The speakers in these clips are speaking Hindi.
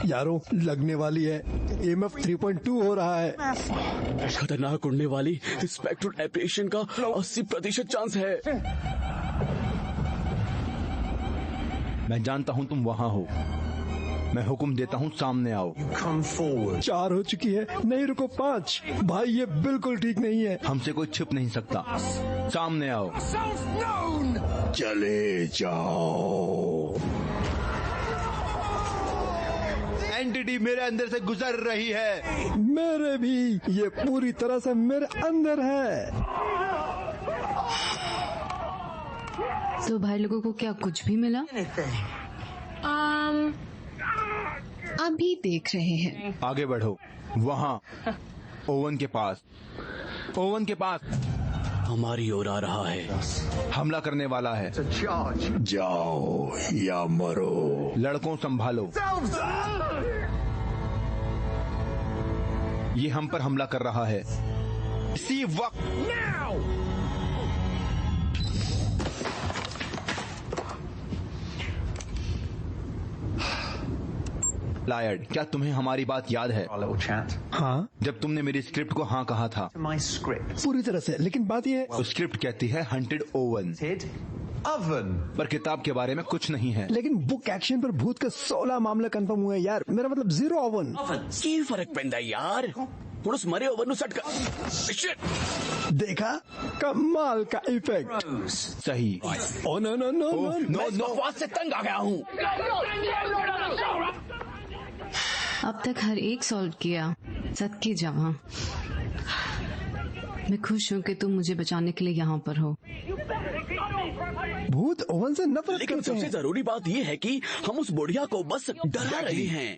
यारों लगने वाली है। EMF 3.2 हो रहा है। खतरनाक उड़ने वाली स्पेक्ट्रल एब्रेशन का 80% चांस है। मैं जानता हूँ तुम वहाँ हो। मैं हुक्म देता हूँ सामने आओ। 4 हो चुकी है। नहीं रुको 5। भाई ये बिल्कुल ठीक नहीं है। हमसे कोई छिप नहीं सकता। सामने आओ। चले जाओ। एंटिटी मेरे अंदर से गुजर रही है। मेरे भी। ये पूरी तरह से मेरे अंदर है। तो भाई लोगों को क्या कुछ भी मिला? अभी देख रहे हैं। आगे बढ़ो। वहाँ ओवन के पास। ओवन के पास हमारी ओर आ रहा है। हमला करने वाला है। जाओ या मरो। लड़कों संभालो। ये हम पर हमला कर रहा है इसी वक्त। लायर्ड, क्या तुम्हें हमारी बात याद है? हाँ जब तुमने मेरी स्क्रिप्ट को हाँ कहा था। पूरी तरह से। लेकिन बात ये है स्क्रिप्ट कहती है हंटेड ओवन, पर किताब के बारे में कुछ नहीं है। लेकिन बुक एक्शन पर भूत का 16 मामला कंफर्म हुआ है यार। मेरा मतलब 0 ओवन। की फर्क पैंदा यार। उस मरे ओवन नु सट कर। देखा कमाल का इफेक्ट। सही। ओ नो नो नो मैं इस बकवास से तंग आ गया हूँ। अब तक हर एक सॉल्व किया। सद की जवां। मैं खुश हूँ कि तुम मुझे बचाने के लिए यहाँ पर हो। भूत ओवन से नफरत लेकिन करते सबसे हैं। जरूरी बात ये है कि हम उस बुढ़िया को बस डरा रहे हैं।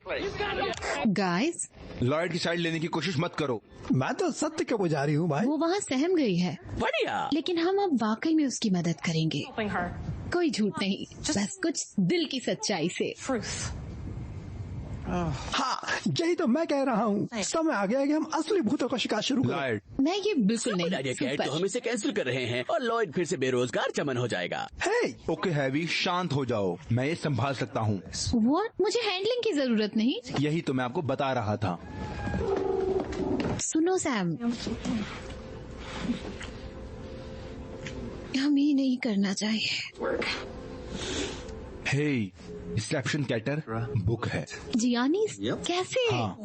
गाइस, लॉयड की साइड लेने की कोशिश मत करो। मैं तो सत्य का पुजारी हूँ भाई। वो वहाँ सहम गई है, बढ़िया। लेकिन हम अब वाकई में उसकी मदद करेंगे। कोई झूठ नहीं, बस कुछ दिल की सच्चाई से। हाँ यही तो मैं कह रहा हूँ। समय आ गया है कि हम असली भूतों का शिकार शुरू करें। लॉयड, मैं ये बिल्कुल नहीं। आइडिया क्या है? सुपर। तो हम इसे कैंसिल कर रहे हैं और लॉयड फिर से बेरोजगार चमन हो जाएगा। हे ओके हैवी, शांत हो जाओ। मैं ये संभाल सकता हूँ। What? मुझे हैंडलिंग की जरूरत नहीं। यही तो मैं आपको बता रहा था। सुनो सैम, हम ये नहीं करना चाहिए। हे, रिसेप्शन कैटर बुक है। जियानी कैसे? हाँ,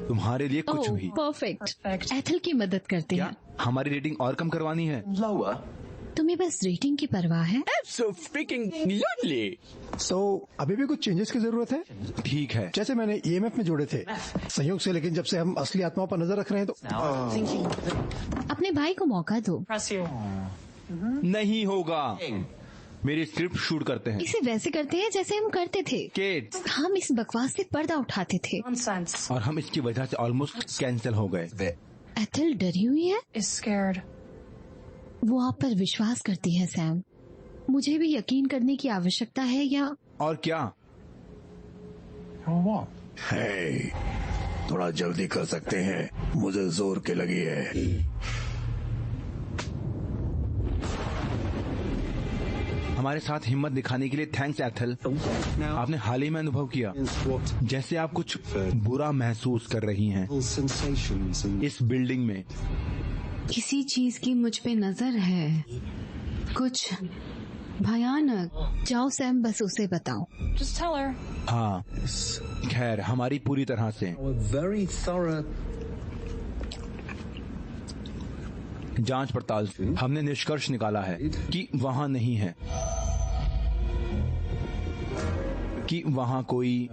तुम्हारे लिए कुछ भी। परफेक्ट। एथल की मदद करते क्या हैं। हमारी रेटिंग और कम करवानी है? तुम्हें बस रेटिंग की परवाह है? So freaking lovely। तो अभी भी कुछ चेंजेस की जरूरत है। ठीक है। जैसे मैंने EMF में जोड़े थे संयोग से, लेकिन जब से हम असली आत्माओं पर नजर रख रहे हैं तो अपने भाई को मौका दो। नहीं होगा। मेरी स्क्रिप्ट शूट करते हैं। इसे वैसे करते हैं जैसे हम करते थे। केट, हम इस बकवास से पर्दा उठाते थे। और हम इसकी वजह से ऑलमोस्ट कैंसिल हो गए। एथल डरी हुई है। वो आप पर विश्वास करती है सैम। मुझे भी यकीन करने की आवश्यकता है या? और क्या? हे, थोड़ा जल्दी कर सकते हैं, मुझे जोर के लगी है। हमारे साथ हिम्मत दिखाने के लिए थैंक्स एथल। आपने हाल ही में अनुभव किया जैसे आप कुछ बुरा महसूस कर रही हैं इस बिल्डिंग में। किसी चीज की मुझ पे नजर है, कुछ भयानक। जाओ सैम, बस उसे बताओ। हाँ, खैर हमारी पूरी तरह से जांच पड़ताल से हमने निष्कर्ष निकाला है कि वहाँ नहीं है, कि वहाँ कोई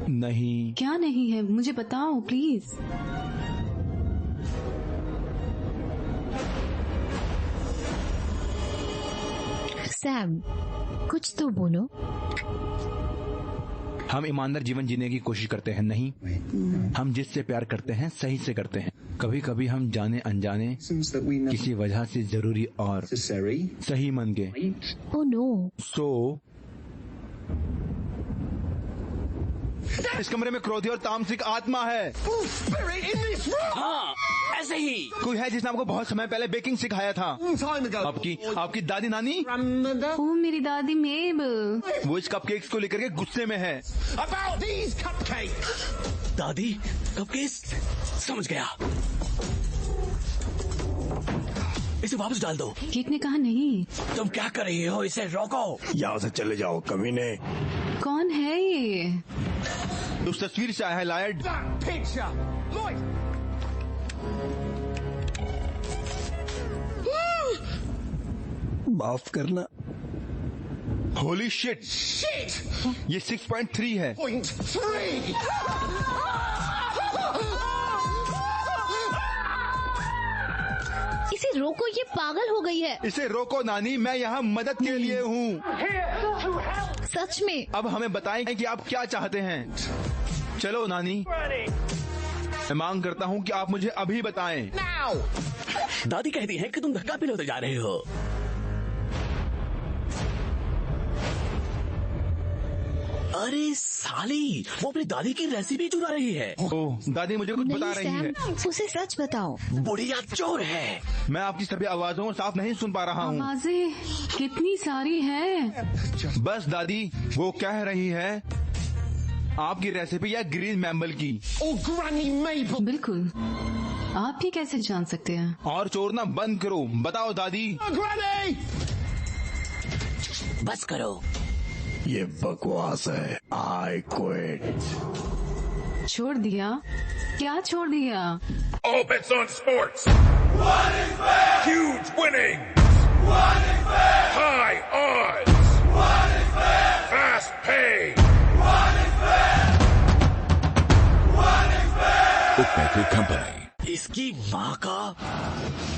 नहीं। क्या नहीं है? मुझे बताओ प्लीज। सैम, कुछ तो बोलो। हम ईमानदार जीवन जीने की कोशिश करते हैं। नहीं, हम जिससे प्यार करते हैं सही से करते हैं। कभी कभी हम जाने अनजाने किसी वजह से जरूरी और सही मन गए। Oh no. सो इस कमरे में क्रोधी और तामसिक आत्मा है। हाँ, ऐसे ही। कोई है जिसने आपको बहुत समय पहले बेकिंग सिखाया था। आपकी दादी नानी? ओ मेरी दादी मेबल। वो इस कपकेक्स को लेकर के गुस्से में है। दादी कपकेक्स? समझ गया। इसे वापस डाल दो। केक ने कहा नहीं। तुम क्या कर रही हो? इसे रोको। यहाँ से चले जाओ कमीने। कौन है ये? उस तस्वीर से आया है लॉयड। माफ करना। Holy shit! ये 6.3 है। इसे रोको, ये पागल हो गई है। इसे रोको नानी, मैं यहाँ मदद के लिए हूँ। सच में। अब हमें बताएं कि आप क्या चाहते हैं। चलो नानी, मैं मांग करता हूँ कि आप मुझे अभी बताएं। दादी कहती है कि तुम धक्का पिलाते जा रहे हो। अरे साली, वो अपनी दादी की रेसिपी चुरा रही है। ओह, दादी मुझे कुछ बता रही है। उसे सच बताओ। बुढ़िया चोर है। मैं आपकी सभी आवाजों को साफ नहीं सुन पा रहा हूँ। आवाजें कितनी सारी हैं। बस दादी, वो कह रही है आपकी रेसिपी या ग्रीन मैम्बल की। बिल्कुल, आप ही कैसे जान सकते हैं? और चोरना बंद करो। बताओ दादी। बस करो। ये बकवास है। I quit. छोड़ दिया? क्या छोड़ दिया? All bets on sports. Huge winnings. High odds. Fast pay. Bookmaker Company. इसकी माँ का।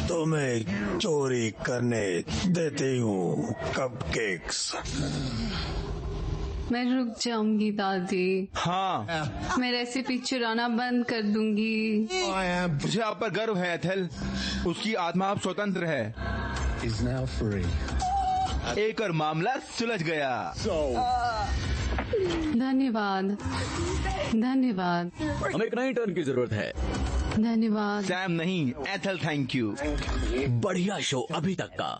तुम्हें चोरी करने देती हूँ कपकेक्स। मैं रुक जाऊंगी दादी। हाँ, मैं रेसिपी चुराना बंद कर दूंगी। मुझे आप पर गर्व है एथेल। उसकी आत्मा अब स्वतंत्र है। एक और मामला सुलझ गया। धन्यवाद, धन्यवाद, हमें एक नई टर्न की जरूरत है। धन्यवाद। सैम नहीं, एथेल, थैंक यू। बढ़िया शो अभी तक का।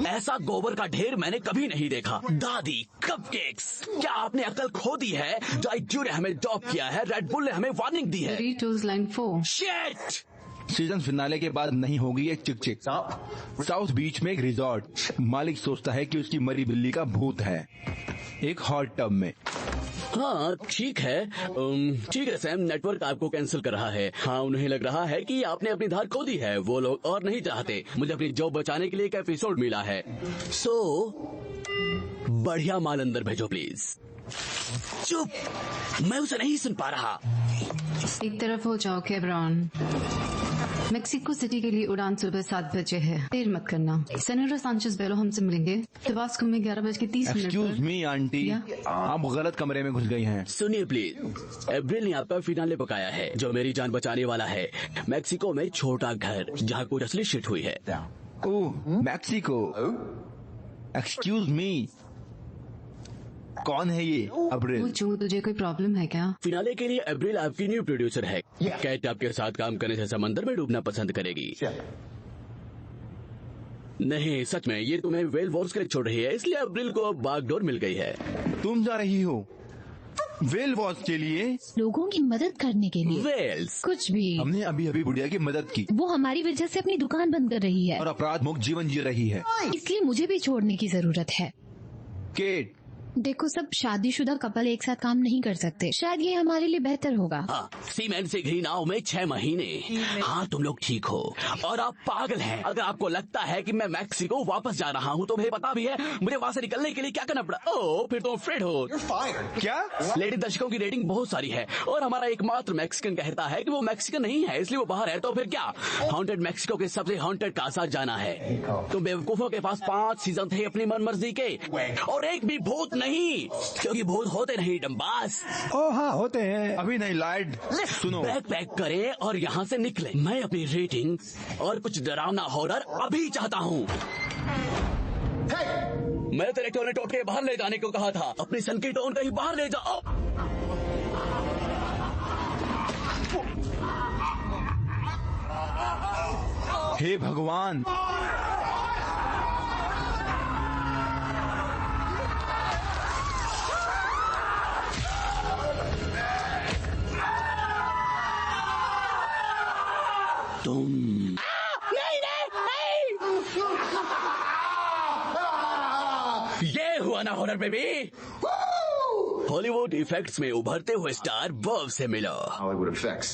ऐसा गोबर का ढेर मैंने कभी नहीं देखा। दादी कपकेक्स, क्या आपने अकल खो दी है? डाइट्यू ने हमें डॉप किया है, रेड बुल ने हमें वार्निंग दी है। Doritos line 4। Shit! Season finale के बाद नहीं होगी एक चिक-चिक। साउथ बीच में एक रिजॉर्ट। मालिक सोचता है कि उसकी मरी बिल्ली का भूत है एक हॉट टब में। हाँ ठीक है, ठीक है सैम, नेटवर्क आपको कैंसिल कर रहा है। हाँ, उन्हें लग रहा है कि आपने अपनी धार खो दी है। वो लोग और नहीं चाहते। मुझे अपनी जॉब बचाने के लिए एक एपिसोड मिला है। सो बढ़िया माल अंदर भेजो प्लीज। चुप, मैं उसे नहीं सुन पा रहा। एक तरफ हो जाओ केब्रॉन। मेक्सिको सिटी के लिए उड़ान सुबह 7 बजे है। देर मत करना। सेनेटर सांचेज बेलो हमसे मिलेंगे टबास्को में 11:30 एक्सक्यूज मी आंटी, आप गलत कमरे में घुस गई हैं। सुनिए प्लीज, एप्रिल ने आपका फिनाले पकाया है जो मेरी जान बचाने वाला है। मेक्सिको में छोटा घर जहाँ कुछ असली शिट हुई है। ओह, मैक्सिको। एक्सक्यूज मी, कौन है ये अब्रिल? पूछूं तुझे कोई प्रॉब्लम है क्या? फिनाले के लिए अब्रिल आपकी न्यू प्रोड्यूसर है। कैट आपके साथ काम करने से समंदर में डूबना पसंद करेगी। नहीं सच में, ये तुम्हें वेल वॉर्स के लिए छोड़ रही है, इसलिए अब्रिल को अब बागडोर मिल गई है। तुम जा रही हो वेल वॉच के लिए? लोगों की मदद करने के लिए। वेल्स कुछ भी। हमने अभी अभी बुढ़िया की मदद की वो हमारी वजह से अपनी दुकान बंद कर रही है और अपराध मुक्त जीवन जी रही है। इसलिए मुझे भी छोड़ने की जरूरत है। केट, देखो, सब शादीशुदा कपल एक साथ काम नहीं कर सकते। शायद ये हमारे लिए बेहतर होगा। हाँ, सीमेंट से घी नाव में 6 महीने। हाँ, तुम लोग ठीक हो और आप पागल हैं। अगर आपको लगता है कि मैं मैक्सिको वापस जा रहा हूँ तो मुझे पता भी है मुझे वहाँ से निकलने के लिए क्या करना पड़ा। ओह, फिर तो फ्रेड हो। क्या? लेडी दर्शकों की रेटिंग बहुत सारी है और हमारा एकमात्र मैक्सिकन कहता है कि वो मैक्सिकन नहीं है, इसलिए वो बाहर है। तो फिर क्या? हॉन्टेड मैक्सिको के सबसे हॉन्टेड का साथ जाना है। तो बेवकूफों के पास 5 सीजन थे अपनी मनमर्जी के और एक भी भूत नहीं, क्योंकि भूत होते नहीं डम्बास। ओ हाँ, होते हैं। अभी नहीं लॉयड, सुनो। बैग पैक करें और यहाँ से निकले। मैं अपनी रेटिंग और कुछ डरावना हॉरर अभी चाहता हूँ। मैं तेरे टोने टोट के बाहर ले जाने को कहा था। अपनी सन की टोन कहीं बाहर ले जाओ। हे भगवान, तुम ये हुआ ना हॉरर बेबी। हॉलीवुड इफेक्ट्स में उभरते हुए स्टार बॉब से मिलो। Hollywood effects.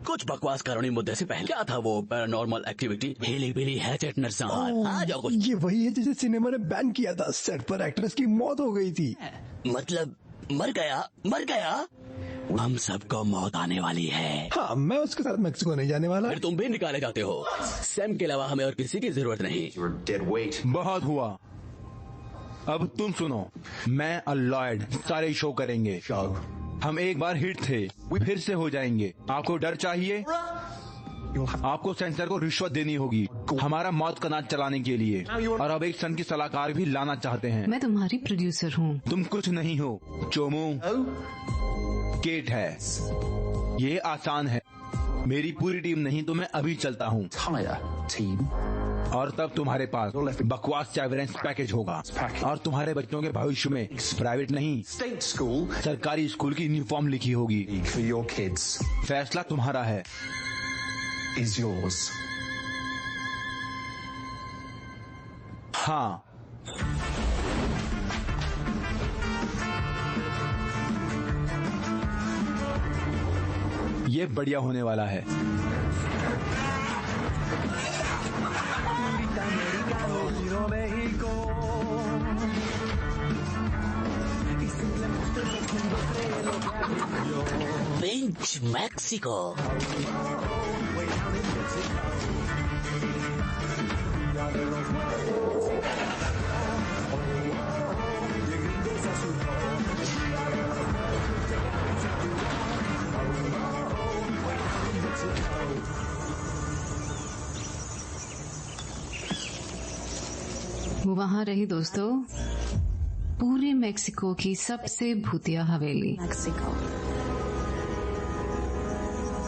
कुछ बकवास कानूनी मुद्दे से पहले क्या था वो पैरानॉर्मल एक्टिविटी, हिली बिली हैचेट नरसान। आ जाओ कुछ। ये वही है जिसे सिनेमा ने बैन किया था। सेट पर एक्ट्रेस की मौत हो गई थी। मतलब मर गया। हम सबको मौत आने वाली है। हाँ, मैं उसके साथ मेक्सिको नहीं जाने वाला। फिर तुम भी निकाले जाते हो। सैम के अलावा हमें और किसी की जरूरत नहीं। You were dead weight. बहुत हुआ। अब तुम सुनो, मैं और लॉयड सारे शो करेंगे। हम एक बार हिट थे, फिर से हो जाएंगे। आपको डर चाहिए? आपको सेंसर को रिश्वत देनी होगी हमारा मौत का नाच चलाने के लिए। और अब एक सन की सलाहकार भी लाना चाहते हैं। मैं तुम्हारी प्रोड्यूसर हूँ। तुम कुछ नहीं हो चोमू, केट है। ये आसान है। मेरी पूरी टीम नहीं तो मैं अभी चलता हूँ। Entire team. और तब तुम्हारे पास बकवास चाइल्ड पैकेज होगा और तुम्हारे बच्चों के भविष्य में प्राइवेट नहीं State school सरकारी स्कूल की यूनिफॉर्म लिखी होगी। for your kids फैसला तुम्हारा है। is yours. हाँ, ये बढ़िया होने वाला है। Pinch Mexico. वो वहाँ रही दोस्तों, पूरे मेक्सिको की सबसे भूतिया हवेली।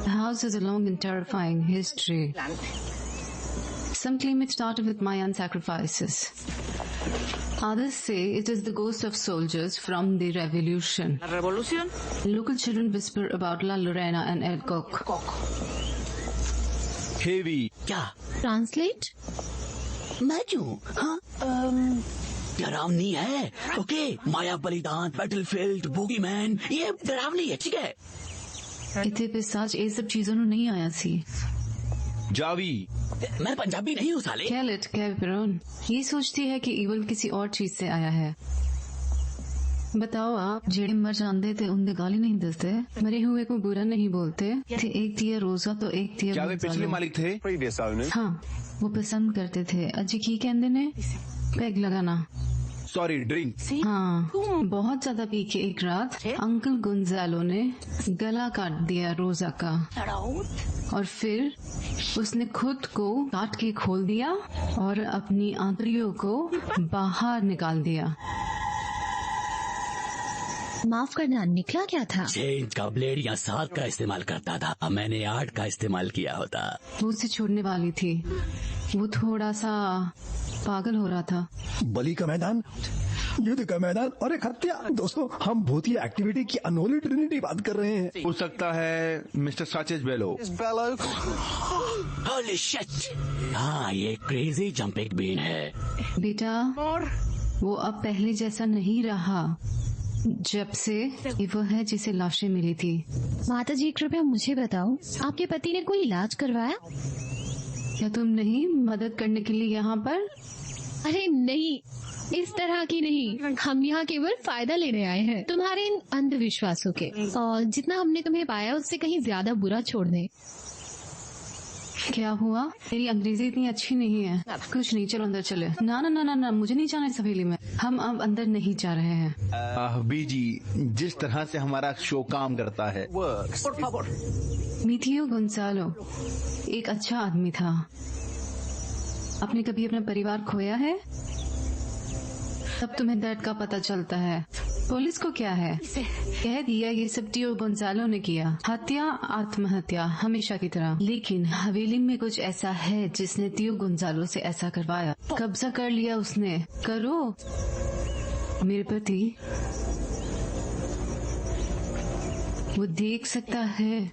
The house has a long and terrifying history. Some claim it started with Mayan sacrifices. Others say it is the ghost of soldiers from the revolution. La revolución. Local children whisper about La Lorena and El Coco. Heavy क्या Translate? मैं क्यों? हाँ डरावनी है। ओके, माया बलिदान, बैटलफील्ड, बूगीमैन, ये डरावनी है। ठीक है। इतने पे सच ये सब चीजों ਨੂੰ नहीं आया सी। जावी, मैं पंजाबी नहीं हूँ साले। कैलेट कैपरॉन ये सोचती है कि ईवल किसी और चीज से आया है। बताओ आप, जेड़े मर जाते थे उनके गाली नहीं दसते, मरे हुए को बुरा नहीं बोलते थे। एक दिया रोजा तो एक दिया क्या वे पिछले मालिक थे? Previous owners. हाँ, वो पसंद करते थे अजी की कहते ने पैग लगाना। Sorry, drink. हाँ, बहुत ज्यादा पी के एक रात अंकल गुंजालो ने गला काट दिया रोजा का और फिर उसने खुद को काट के खोल दिया और अपनी आंतरियों को बाहर निकाल दिया। माफ करना, निकला क्या था? चेंज का ब्लेड या साग का इस्तेमाल करता था। अब मैंने आर्ट का इस्तेमाल किया होता। वो उसे छोड़ने वाली थी। वो थोड़ा सा पागल हो रहा था। बलि का मैदान, युद्ध का मैदान और एक हत्या। दोस्तों, हम भूतिया एक्टिविटी की अनहोली ट्रिनिटी बात कर रहे हैं। हो सकता है मिस्टर साचेज बेलो। Holy shit! हाँ, ये क्रेजी जंपिंग बीन है। बेटा, वो अब पहले जैसा नहीं रहा जब से वो है जिसे लाशें मिली थी। माता जी, कृपया मुझे बताओ, आपके पति ने कोई इलाज करवाया? क्या तुम नहीं मदद करने के लिए यहाँ पर? अरे नहीं, इस तरह की नहीं। हम यहाँ केवल फायदा लेने आए हैं तुम्हारे इन अंधविश्वासों के, और जितना हमने तुम्हें पाया उससे कहीं ज्यादा बुरा छोड़ दें। क्या हुआ? मेरी अंग्रेजी इतनी अच्छी नहीं है। कुछ नहीं, चलो अंदर चले। ना ना ना ना ना, मुझे नहीं जाना इस हवेली में। हम अब अंदर नहीं जा रहे हैं। बीजी, जिस तरह से हमारा शो काम करता है। मिथियो गोंसालो एक अच्छा आदमी था। आपने कभी अपना परिवार खोया है? तब तुम्हें दर्द का पता चलता है। पुलिस को क्या है, कह दिया ये सब टियो गोंजालो ने किया। हत्या आत्महत्या हमेशा की तरह, लेकिन हवेली में कुछ ऐसा है जिसने टियो गोंजालो से ऐसा करवाया। कब्जा कर लिया उसने। करो मेरे पति, वो देख सकता है।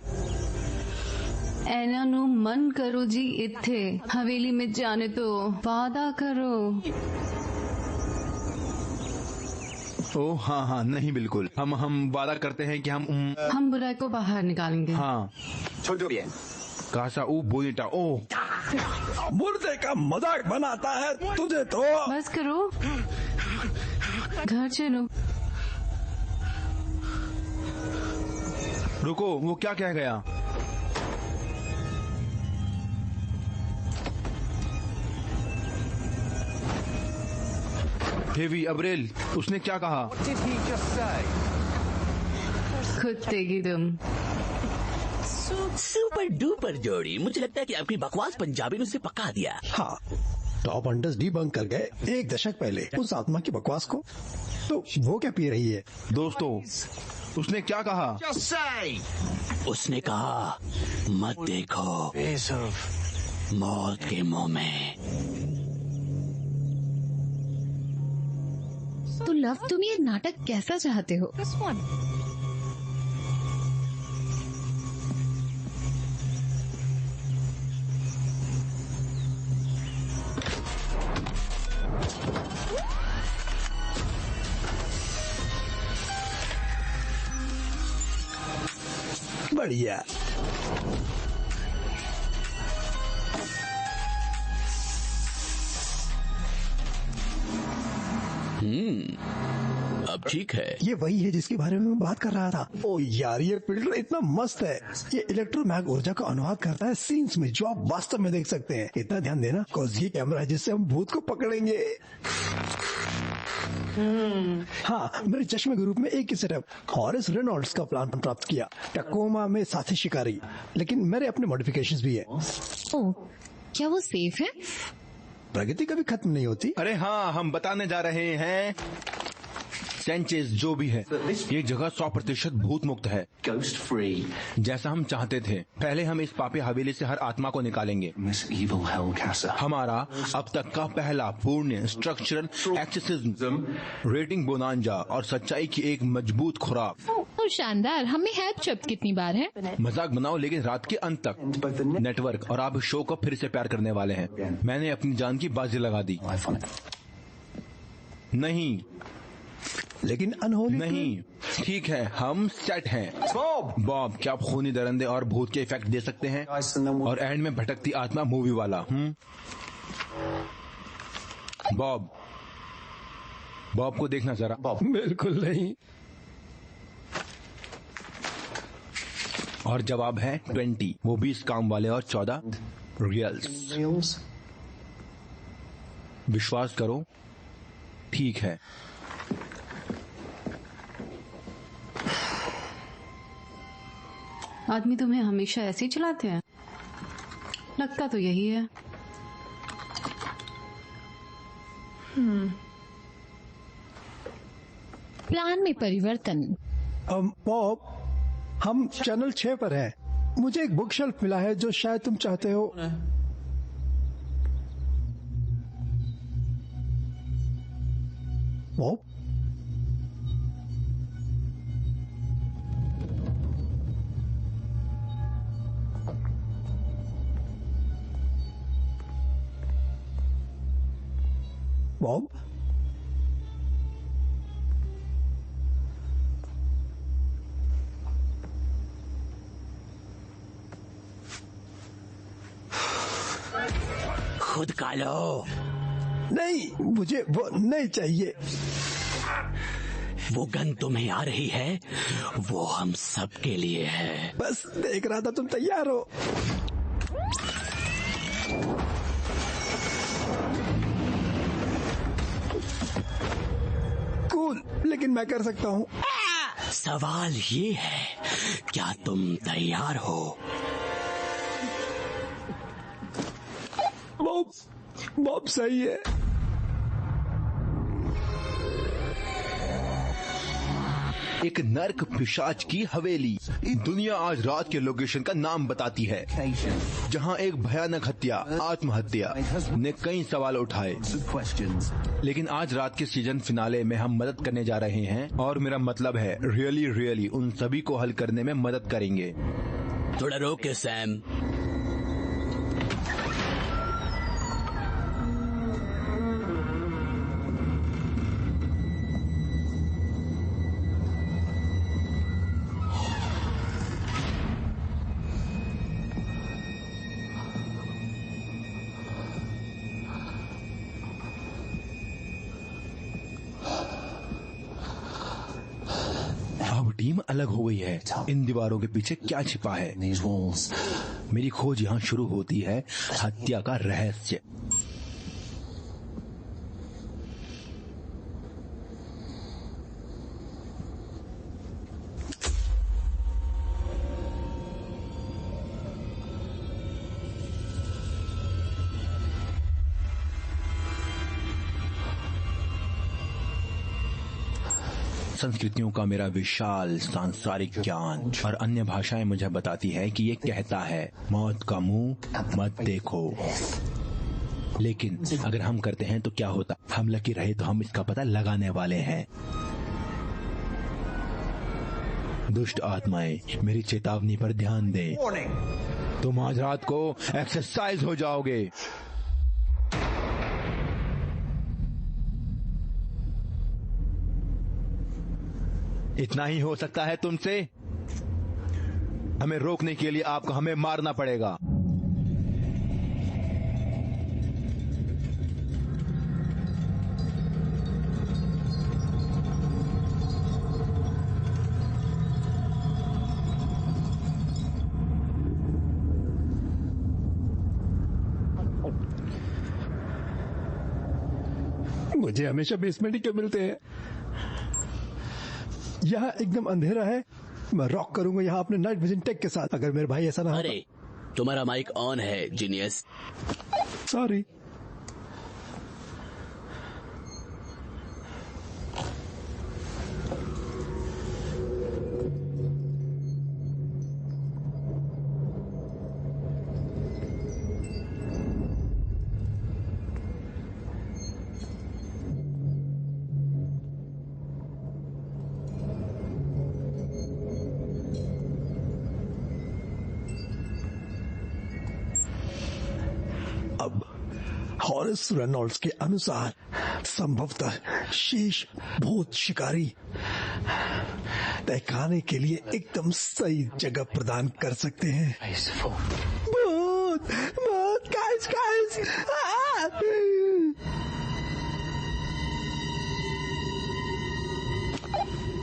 ऐना नु मन करो जी, इत्थे हवेली में जाने तो वादा करो। ओ हाँ हाँ, नहीं बिल्कुल, हम वादा करते हैं कि हम बुराई को बाहर निकालेंगे। हाँ। कासा ऊ बोनीटा, ओ मुर्दे का मजाक बनाता है तुझे तो। बस करो, घर चलो। रुको, वो क्या कह गया? हेवी अब्रेल, उसने क्या कहा? कुत्ते की तुम। सुपर डुपर जोड़ी। मुझे लगता है कि आपकी बकवास पंजाबी ने उसे पका दिया। हाँ, टॉप हंटर्स डिबंक कर गए 1 दशक पहले उस आत्मा की बकवास को। तो वो क्या पी रही है? दोस्तों, उसने क्या कहा? उसने कहा मत देखो मौत के मुंह में। तो लव, तुम ये नाटक कैसा चाहते हो? बढ़िया। अब ठीक है। ये वही है जिसके बारे में मैं बात कर रहा था। ओ यार, ये फिल्टर इतना मस्त है। ये इलेक्ट्रोमैग ऊर्जा का अनुवाद करता है सीन्स में, जो आप वास्तव में देख सकते हैं। इतना ध्यान देना, कॉज ये कैमरा है जिससे हम भूत को पकड़ेंगे। हाँ, मेरे चश्मे के रूप में एक ही सेटअप हॉरिस रेनॉल्ड्स का प्लान प्राप्त किया, टकोमा में साथी शिकारी। लेकिन मेरे अपने मॉडिफिकेशंस भी है। ओह, क्या वो सेफ है? प्रगति कभी खत्म नहीं होती। अरे हाँ, हम बताने जा रहे हैं सेंचेस जो भी है, ये जगह 100% भूत मुक्त है, Ghost free. जैसा हम चाहते थे। पहले हम इस पापी हवेली से हर आत्मा को निकालेंगे। This evil Hellcastle. हमारा अब तक का पहला पूर्ण स्ट्रक्चरल एक्सेसिज्म, रेटिंग बोनांजा और सच्चाई की एक मजबूत खुराक। ओह शानदार। हमें हेड शब्द कितनी बार है? मजाक बनाओ, लेकिन रात के अंत तक नेटवर्क और आप शो को फिर से प्यार करने वाले हैं। मैंने अपनी जान की बाजी लगा दी। Life on it. नहीं लेकिन अनहोनी नहीं, ठीक है, हम सेट हैं। बॉब, क्या आप खूनी दरंदे और भूत के इफेक्ट दे सकते हैं? और एंड में भटकती आत्मा मूवी वाला। बॉब को देखना जरा। बिल्कुल नहीं। और जवाब है 20, वो 20 काम वाले और 14 रियल्स। Reels? विश्वास करो, ठीक है। आदमी तुम्हें हमेशा ऐसे ही चलाते हैं? लगता तो यही है। प्लान में परिवर्तन। पॉप, हम चैनल 6 पर हैं। मुझे एक बुक शेल्फ मिला है जो शायद तुम चाहते हो। पॉप, बॉब, खुद का लो। नहीं, मुझे वो नहीं चाहिए। वो गन तुम्हें आ रही है, वो हम सब के लिए है। बस देख रहा था तुम तैयार हो। कूल, लेकिन मैं कर सकता हूँ। सवाल ये है, क्या तुम तैयार हो? बॉब, बॉब सही है। एक नर्क पिशाच की हवेली। दुनिया आज रात के लोकेशन का नाम बताती है, जहां एक भयानक हत्या, आत्महत्या ने कई सवाल उठाए। लेकिन आज रात के सीजन फिनाले में हम मदद करने जा रहे हैं, और मेरा मतलब है रियली उन सभी को हल करने में मदद करेंगे। थोड़ा रोक के सैम। टीम अलग हो गई है। इन दीवारों के पीछे क्या छिपा है? मेरी खोज यहाँ शुरू होती है, हत्या का रहस्य। संस्कृतियों का मेरा विशाल सांसारिक ज्ञान और अन्य भाषाएं मुझे बताती है कि ये कहता है, मौत का मुंह मत देखो। लेकिन अगर हम करते हैं तो क्या होता? हम लकी रहे तो हम इसका पता लगाने वाले हैं। दुष्ट आत्माएं, मेरी चेतावनी पर ध्यान दें। तुम आज रात को एक्सरसाइज हो जाओगे। इतना ही हो सकता है तुमसे। हमें रोकने के लिए आपको हमें मारना पड़ेगा। मुझे हमेशा बेसमेंट ही क्यों मिलते हैं? यहाँ एकदम अंधेरा है। मैं रॉक करूंगा यहाँ अपने नाइट विजन टेक के साथ, अगर मेरे भाई ऐसा ना। अरे तुम्हारा माइक ऑन है जीनियस। सॉरी। अब हॉरिस रेनॉल्ड्स के अनुसार संभवतः शेष भूत शिकारी तहखाने के लिए एकदम सही जगह प्रदान कर सकते हैं। भूत भूत गाइस गाइस।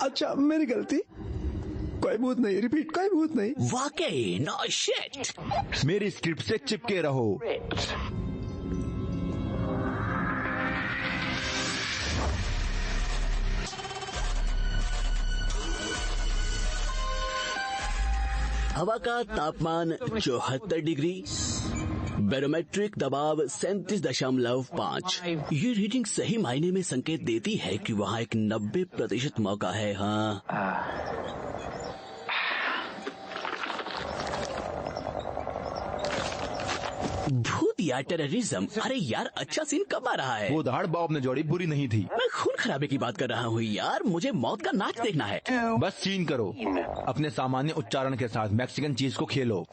अच्छा मेरी गलती। कोई भूत नहीं, रिपीट, कोई भूत नहीं। वाकई नो शिट। मेरी स्क्रिप्ट से चिपके रहो। हवा का तापमान 74 डिग्री, बैरोमेट्रिक दबाव 37.5। ये रीडिंग सही मायने में संकेत देती है कि वहाँ एक 90% मौका है। हाँ, भूत या टेररिज्म। अरे यार, अच्छा सीन कब आ रहा है? वो दाढ़ बॉब ने जोड़ी बुरी नहीं थी। मैं खून खराबे की बात कर रहा हूँ यार, मुझे मौत का नाच देखना है। बस सीन करो, अपने सामान्य उच्चारण के साथ मैक्सिकन चीज को खेलो।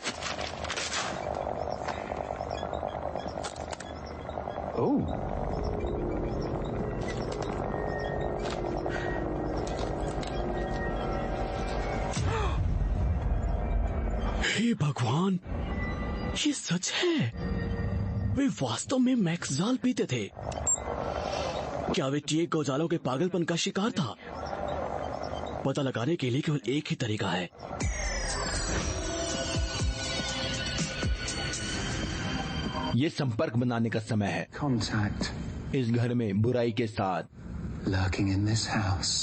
हे भगवान, ये सच है। वे वास्तव में मैक्सजाल पीते थे। क्या वे टीए गोजालों के पागलपन का शिकार था? पता लगाने के लिए केवल एक ही तरीका है। ये संपर्क बनाने का समय है। Contact इस घर में बुराई के साथ। lurking in this house.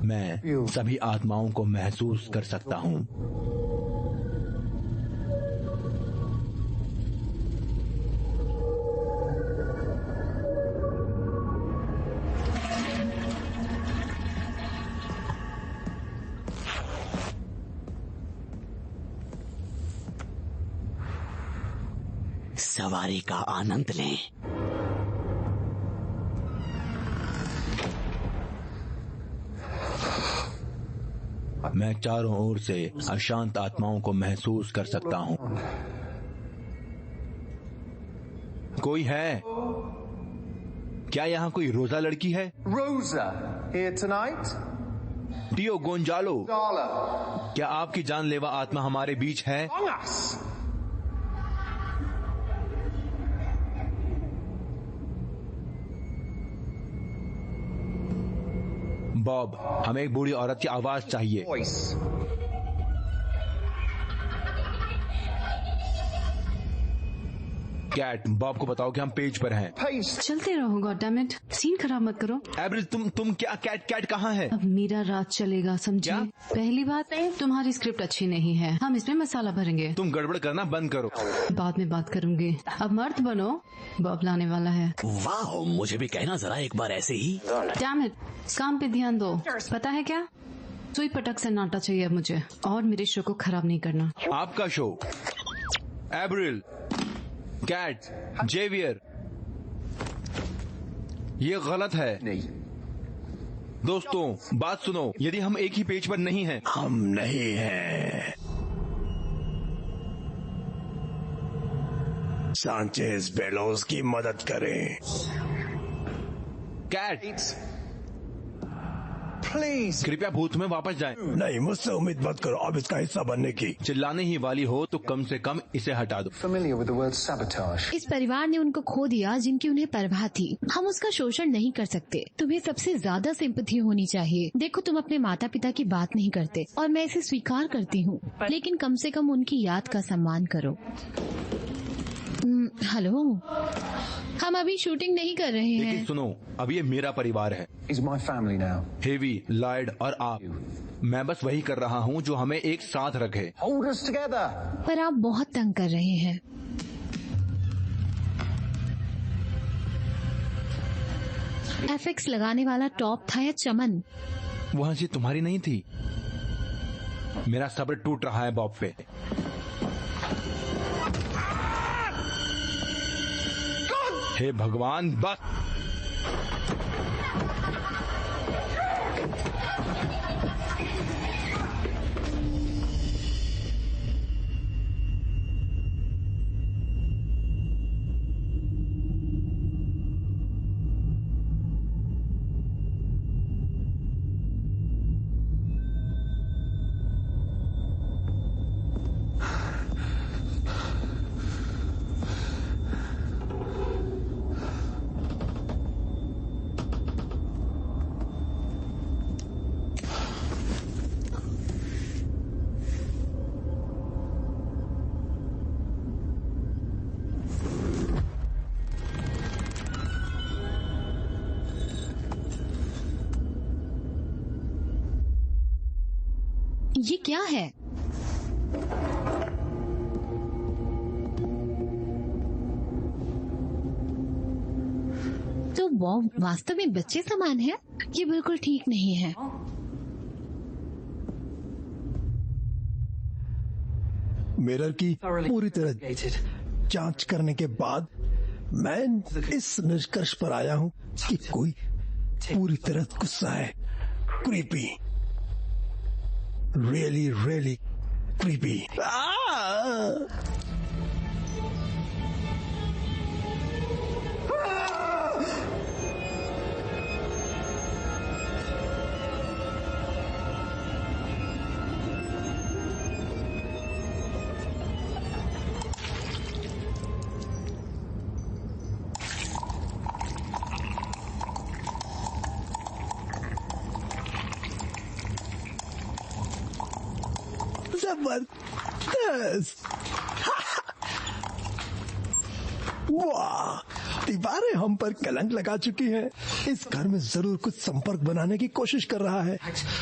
मैं सभी आत्माओं को महसूस कर सकता हूँ। सवारी का आनंद लें। मैं चारों ओर से अशांत आत्माओं को महसूस कर सकता हूँ। कोई है क्या? यहाँ कोई रोजा लड़की है? Rosa, here tonight? Dio Gonzalo, Darla, क्या आपकी जानलेवा आत्मा हमारे बीच है? among us. बॉब, हमें एक बूढ़ी औरत की आवाज चाहिए। Voice. कैट, बॉब को बताओ कि हम पेज पर हैं। Paste. चलते रहो गॉडडैमिट, सीन खराब मत करो। एब्रिल, तुम क्या? कैट कहाँ है? अब मेरा रात चलेगा, समझे? क्या? पहली बात, तुम्हारी स्क्रिप्ट अच्छी नहीं है, हम इसमें मसाला भरेंगे। तुम गड़बड़ करना बंद करो। बाद में बात करूंगी, अब मर्द बनो, बॉब लाने वाला है। वाह, मुझे भी कहना जरा एक बार ऐसे ही। डैम इट, काम पे ध्यान दो। पता है क्या, सुई पटक से नाटा चाहिए अब मुझे, और मेरे शो को खराब नहीं करना। आपका शो। एब्रिल, कैट, जेवियर, ये गलत है। नहीं। दोस्तों, बात सुनो, यदि हम एक ही पेज पर नहीं हैं, हम नहीं हैं। सांचेज बेलोस की मदद करें। Kat, Please. कृपया भूत में वापस जाएं। नहीं, मुझसे उम्मीद मत करो अब इसका हिस्सा बनने की। चिल्लाने ही वाली हो तो कम से कम इसे हटा दो। Familiar with the word sabotage. इस परिवार ने उनको खो दिया जिनकी उन्हें परवाह थी। हम उसका शोषण नहीं कर सकते। तुम्हें सबसे ज्यादा सिंपैथी होनी चाहिए। देखो, तुम अपने माता पिता की बात नहीं करते और मैं इसे स्वीकार करती हूँ, लेकिन कम से कम उनकी याद का सम्मान करो। हेलो, हम अभी शूटिंग नहीं कर रहे लेकिन हैं। सुनो, अब ये मेरा परिवार है। He's my family now. Heavy, Lloyd और आप। मैं बस वही कर रहा हूँ जो हमें एक साथ रखे। Hold us together. पर आप बहुत तंग कर रहे हैं। एफएक्स लगाने वाला टॉप था या चमन? वो हंसी तुम्हारी नहीं थी। मेरा सब्र टूट रहा है बॉब पे। हे भगवान, बस। ये क्या है? तो बॉब वास्तव में बच्चे समान है? ये बिल्कुल ठीक नहीं है। मिरर की पूरी तरह जांच करने के बाद मैं इस निष्कर्ष पर आया हूँ कि कोई पूरी तरह गुस्सा है। Creepy, really really creepy. जबरदस्त। वाह, दीवारें हम पर कलंक लगा चुकी हैं। इस घर में जरूर कुछ संपर्क बनाने की कोशिश कर रहा है।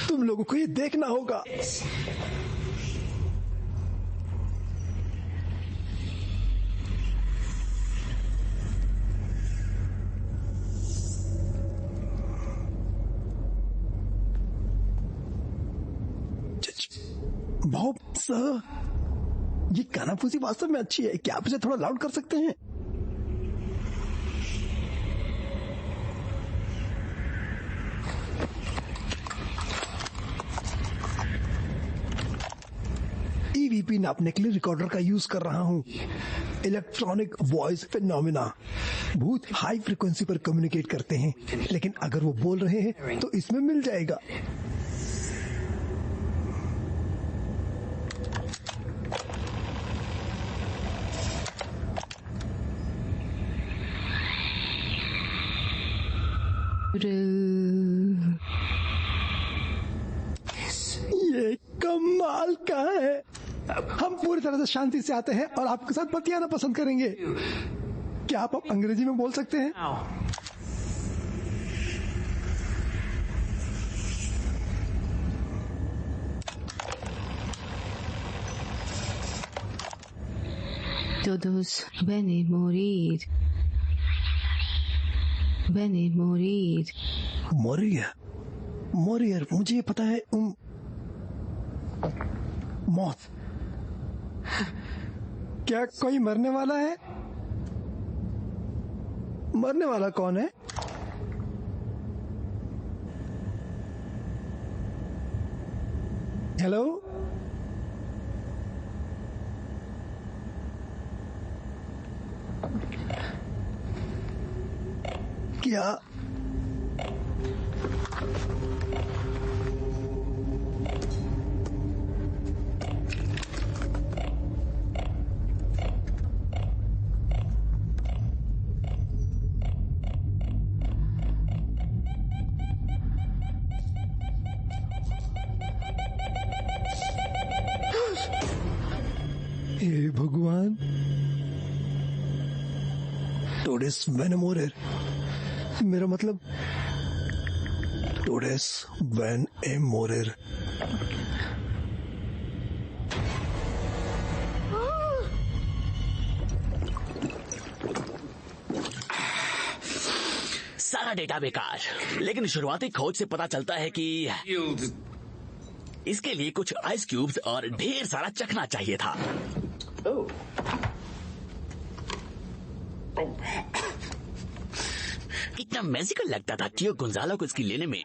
तुम लोगों को ये देखना होगा। बॉब सर, ये कानाफूसी वास्तव में अच्छी है। क्या आप इसे थोड़ा लाउड कर सकते हैं? ईवीपी नापने के लिए रिकॉर्डर का यूज कर रहा हूँ। Electronic voice phenomena. भूत हाई फ्रिक्वेंसी पर कम्युनिकेट करते हैं, लेकिन अगर वो बोल रहे हैं तो इसमें मिल जाएगा। ये कमाल का है। हम पूरी तरह से शांति से आते हैं और आपके साथ बतियाना पसंद करेंगे। क्या आप अंग्रेजी में बोल सकते हैं? Todos ven a morir. Ven a morir. Morier, Morier, मुझे ये पता है। मौत। क्या कोई मरने वाला है? मरने वाला कौन है? हेलो, क्या हे भगवान, टोडेस वैन मोरेर, मेरा मतलब टोडेस वैन ए मोरेर। सारा डेटा बेकार, लेकिन शुरुआती खोज से पता चलता है कि इसके लिए कुछ आइस क्यूब्स और ढेर सारा चखना चाहिए था। कितना मैजिकल लगता था टियो गोंजालो को इसकी लेने में।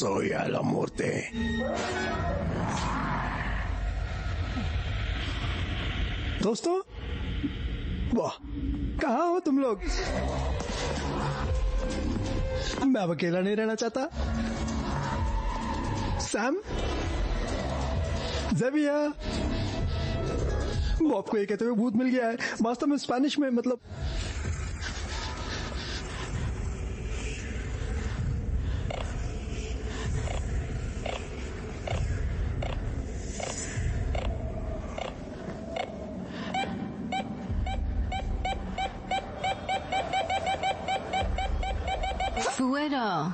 Soy a la muerte. दोस्तों, वाह, कहाँ हो तुम लोग? मैं अब अकेला नहीं रहना चाहता। सैम, ज़ेविया, बॉब को ये कहते हुए भूत मिल गया है। वास्तव में स्पेनिश में मतलब Fuera.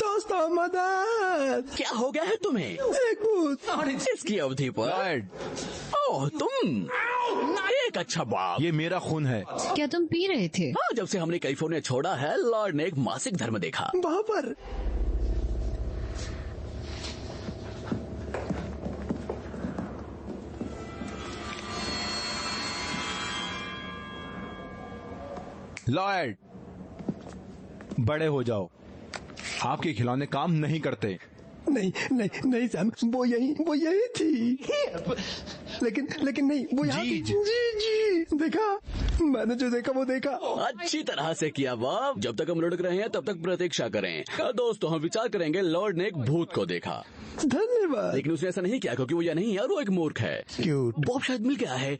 दोस्तों, मदद! क्या हो गया है तुम्हें? एक भूत। इसकी अवधि पर ओह, तुम एक अच्छा बाप। ये मेरा खून है। क्या तुम पी रहे थे? हाँ, जब से हमने कैलिफोर्निया छोड़ा है, लॉर्ड ने एक मासिक धर्म देखा। वहाँ पर लॉयड, बड़े हो जाओ। आपके खिलौने काम नहीं करते। नहीं नहीं नहीं सैम, वो यही थी। लेकिन नहीं, वो यहाँ थी। जी। जी, देखा, मैंने जो देखा वो देखा। अच्छी तरह से किया बॉब। जब तक हम लुढ़क रहे हैं तब तक प्रतीक्षा करें। दोस्तों, हम विचार करेंगे लॉर्ड ने एक भूत को देखा, धन्यवाद। लेकिन उसने ऐसा नहीं किया क्योंकि वो यह नहीं है और वो एक मूर्ख है। क्यूट। बॉब शायद मिल गया है।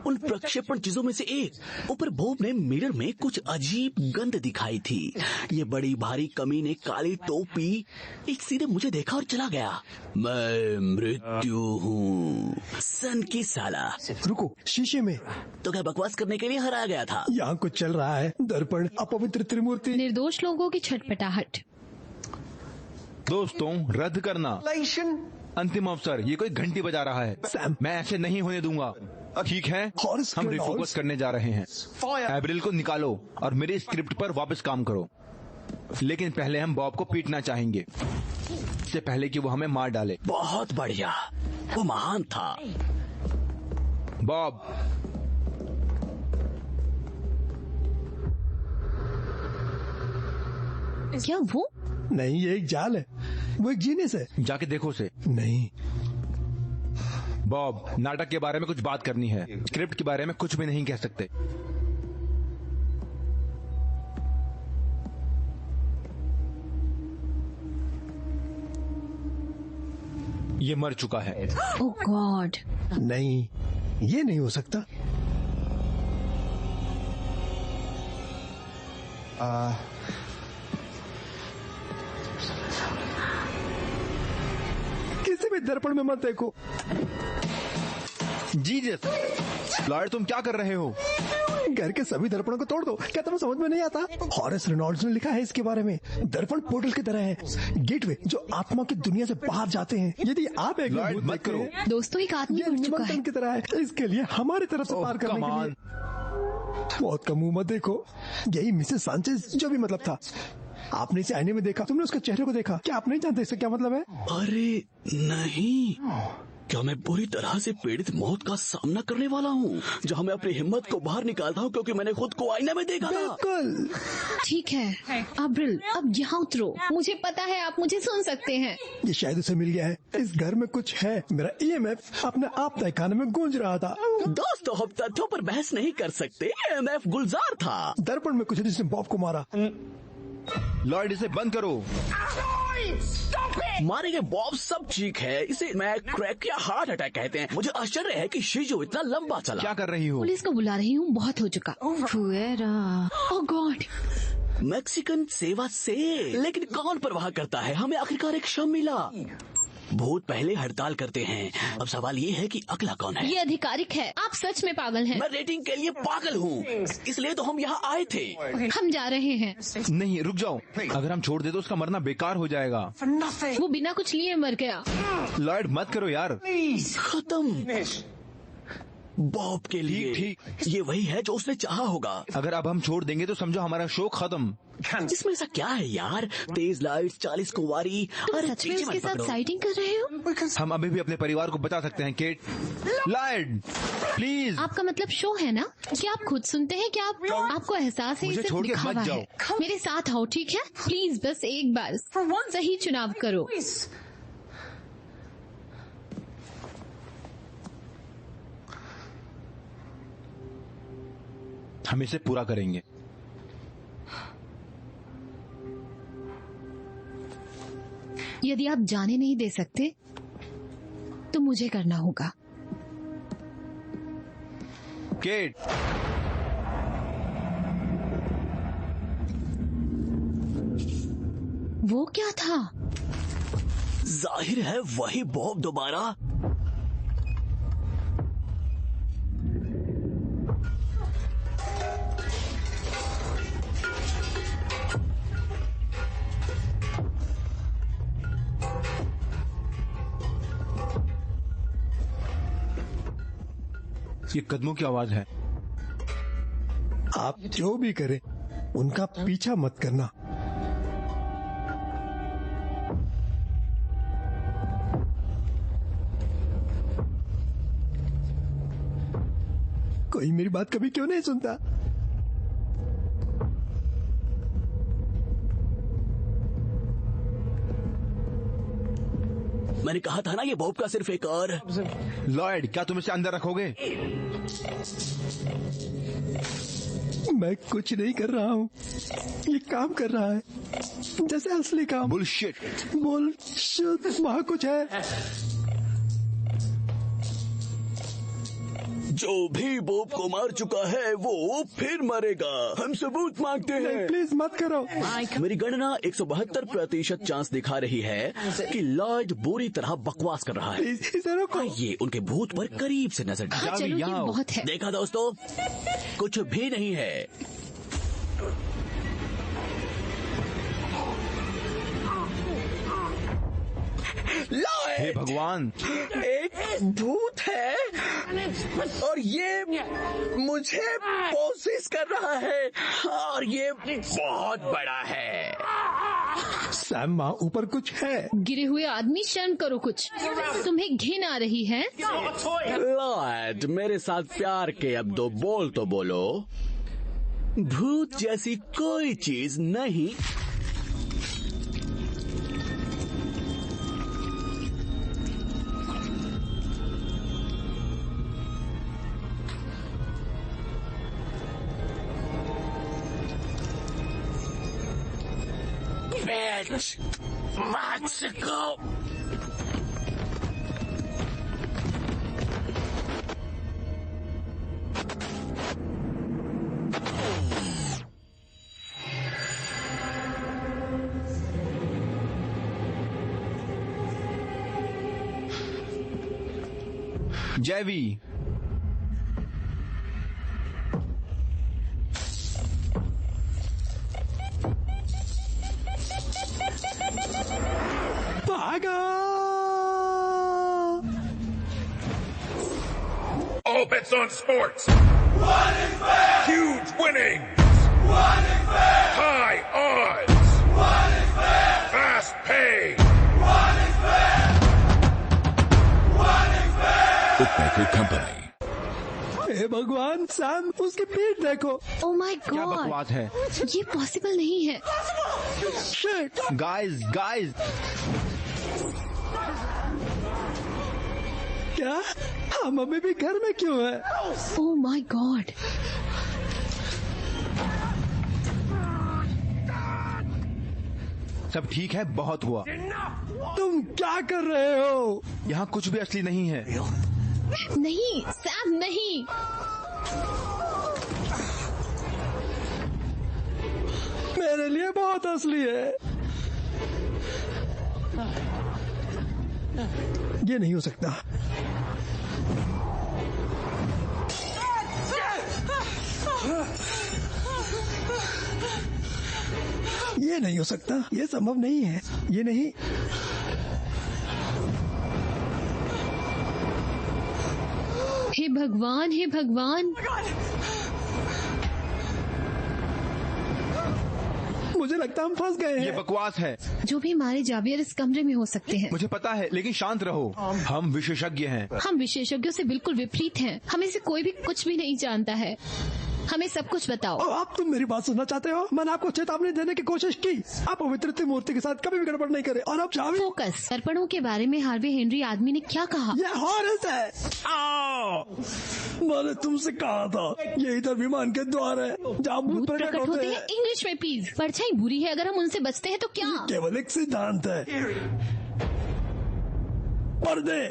उन प्रक्षेपण चीजों में से एक। ऊपर बॉब ने मिरर में कुछ अजीब गंध दिखाई थी। ये बड़ी भारी कमीने काली टोपी एक सीधे मुझे देखा और चला गया। मैं मृत्यु हूँ, सन की साला। रुको, शीशे में तो क्या बकवास करने के लिए हराया गया था? यहाँ कुछ चल रहा है। दर्पण, अपवित्र त्रिमूर्ति। निर्दोष लोगों की छटपटाहट। दोस्तों, रद्द करना। अंतिम अवसर। ये कोई घंटी बजा रहा है। सैम, मैं ऐसे नहीं होने दूंगा। ठीक है, हॉर्स हम रेनॉल्ड्स। रिफोकस करने जा रहे हैं। एब्रिल को निकालो और मेरे स्क्रिप्ट पर वापस काम करो। लेकिन पहले हम बॉब को पीटना चाहेंगे, इससे पहले कि वो हमें मार डाले। बहुत बढ़िया, वो महान था। बॉब, क्या वो? नहीं, ये एक जाल है। वो एक जीनियस है। जाके देखो उसे। नहीं, बॉब, नाटक के बारे में कुछ बात करनी है। स्क्रिप्ट के बारे में कुछ भी नहीं कह सकते। ये मर चुका है। ओह गॉड। नहीं, ये नहीं हो सकता। किसी भी दर्पण में मत देखो। जीजस, लॉयड तुम क्या कर रहे हो? घर के सभी दर्पणों को तोड़ दो। क्या तुम्हें समझ में नहीं आता? हॉरेस रेनॉल्ड्स ने लिखा है इसके बारे में। दर्पण पोर्टल की तरह है, गेटवे जो आत्मा की दुनिया से बाहर जाते हैं। यदि आप एक लॉयड, भूत मत देखते करो। हैं, दोस्तों, एक आदमी ये उड़ चुका है। निमंत्रण की तरह है। इसके लिए हमारी तरफ से पार करने के लिए बहुत कम उम्र। देखो, यही मिसेस सांचेज जो भी मतलब था। आपने इसे आईने में देखा, तुमने उसके चेहरे को देखा। क्या आप नहीं जानते इसका क्या मतलब है? अरे नहीं, क्या मैं पूरी तरह से पीड़ित मौत का सामना करने वाला हूँ, जहाँ मैं अपनी हिम्मत को बाहर निकालता हूँ क्योंकि मैंने खुद को आईने में देखा था। बिल्कुल। ठीक है अब्रिल, अब यहाँ उतरो। मुझे पता है आप मुझे सुन सकते हैं। ये शायद उसे मिल गया है। इस घर में कुछ है। मेरा EMF अपने आप तहखाने में गूंज रहा था। दोस्तों, हम तथ्यों पर बहस नहीं कर सकते। EMF गुलजार था। दर्पण में कुछ है जिसने बॉब को मारा। लॉयड, इसे बंद करो। मारे गए बॉब सब ठीक है। इसे मैं क्रैक या हार्ट अटैक कहते हैं। मुझे आश्चर्य है कि शीजो इतना लंबा चला। क्या कर रही हो? पुलिस को बुला रही हूँ, बहुत हो चुका। फुएरा। ओह गॉड। मैक्सिकन सेवा से, लेकिन कौन परवाह करता है? हमें आखिरकार एक शव मिला। भूत पहले हड़ताल करते हैं। अब सवाल ये है कि अगला कौन है? ये आधिकारिक है। आप सच में पागल हैं। मैं रेटिंग के लिए पागल हूँ, इसलिए तो हम यहाँ आए थे। हम जा रहे हैं। नहीं, रुक जाओ। अगर हम छोड़ दे तो उसका मरना बेकार हो जाएगा। वो बिना कुछ लिए मर गया। लॉयड, मत करो यार। खत्म। बॉब के लिए ठीक। ये वही है जो उसने चाहा होगा। अगर अब हम छोड़ देंगे तो समझो हमारा शो खत्म। इसमें ऐसा क्या है यार? तेज लाइट्स, 40 कुंवारी। तुम सच में उसके साथ साइटिंग कर रहे हो? हम अभी भी अपने परिवार को बचा सकते हैं, केट। Lloyd, please. आपका मतलब शो है ना? क्या आप खुद सुनते हैं? क्या आपको एहसास है? मुझे ये सिर्फ छोड़ के दिखावा मत जाओ। है। मेरे साथ आओ, ठीक है? प्लीज, बस एक बार सही चुनाव करो। हम इसे पूरा करेंगे। यदि आप जाने नहीं दे सकते तो मुझे करना होगा। केट, वो क्या था? जाहिर है वही बॉब दोबारा। ये कदमों की आवाज है। आप जो भी करें, उनका पीछा मत करना। कोई मेरी बात कभी क्यों नहीं सुनता? मैंने कहा था ना, ये बॉब का सिर्फ एक और। लॉयड, क्या तुम इसे अंदर रखोगे? मैं कुछ नहीं कर रहा हूँ। ये काम कर रहा है जैसे असली काम। बुलशिट। बुलशिट। वहाँ कुछ है जो भी बॉब को मार चुका है वो फिर मरेगा। हम सबूत मांगते हैं। प्लीज मत करो। मेरी गणना 172% चांस दिखा रही है कि लॉयड बुरी तरह बकवास कर रहा है। प्लीज इसे रोको। आइए उनके भूत पर करीब से नजर डालें। हाँ, चलो ये यहाँ आओ। बहुत है। देखा दोस्तों, कुछ भी नहीं है। हे भगवान, एक भूत है और ये मुझे कोशिश कर रहा है और ये बहुत बड़ा है। सैम माँ ऊपर कुछ है। गिरे हुए आदमी, शर्म करो कुछ। तुम्हें घिन आ रही है? लॉयड, मेरे साथ प्यार के अब दो बोल तो बोलो। भूत जैसी कोई चीज नहीं। Bitch! Mexico! जैवी, भागा। All bets on sports. Huge winnings. High odds. Fast pay. Bookmaker Company. हे भगवान, सैम उसकी पीठ देखो। ओ माय क्या गॉड, बकवास है? ये पॉसिबल नहीं है। शिट। गाइस, क्या हम अभी भी घर में क्यों है? ओ माय गॉड, सब ठीक है? बहुत हुआ। तुम क्या कर रहे हो? यहाँ कुछ भी असली नहीं है। नहीं सैम, नहीं। मेरे लिए बहुत असली है। ये नहीं हो सकता। ये नहीं हो सकता। ये संभव नहीं है। ये नहीं। हे भगवान, हे भगवान। मुझे लगता है हम फंस गए ये हैं। बकवास है। जो भी हमारे जावियर इस कमरे में हो सकते हैं। मुझे पता है, लेकिन शांत रहो। हम विशेषज्ञ हैं। हम विशेषज्ञों से बिल्कुल विपरीत हैं। हमें से कोई भी कुछ भी नहीं जानता है। हमें सब कुछ बताओ। आप तुम मेरी बात सुनना चाहते हो? मैंने आपको चेतावनी देने की कोशिश की। आप पवित्र मूर्ति के साथ कभी भी गड़बड़ नहीं करे। और अब चाबी। फोकस। दर्पणों के बारे में हार्वे हेनरी आदमी ने क्या कहा? ये हॉरस है। आओ! मैंने तुमसे कहा था, ये इधर विमान के द्वार है जहाँ भूत प्रकट होते हैं। इंग्लिश में प्लीज। परछाई बुरी है, अगर हम उनसे बचते हैं तो क्या? केवल एक सिद्धांत है, पर्दे।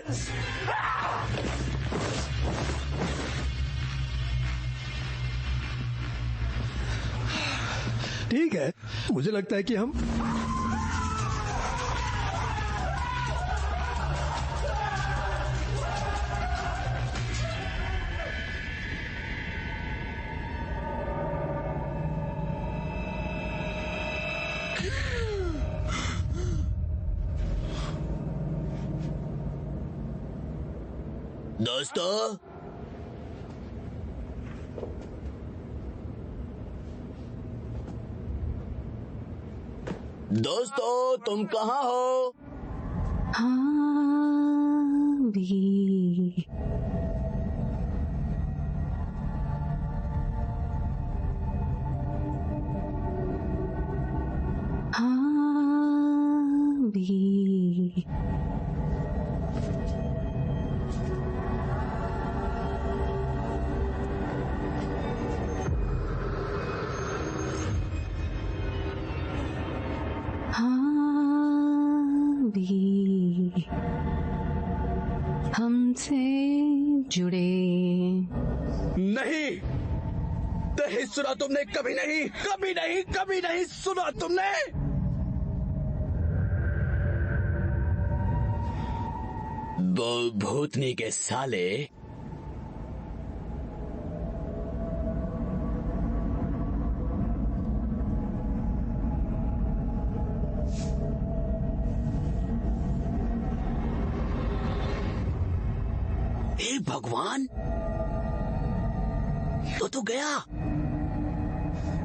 ठीक है, मुझे लगता है कि हम दोस्तों, तुम कहाँ हो? हाँ भी। हाँ भी। हाँ भी। हमसे जुड़े। नहीं, नहीं सुना तुमने, कभी नहीं, कभी नहीं, कभी नहीं सुना तुमने। भूतनी के साले, हे भगवान, तो गया।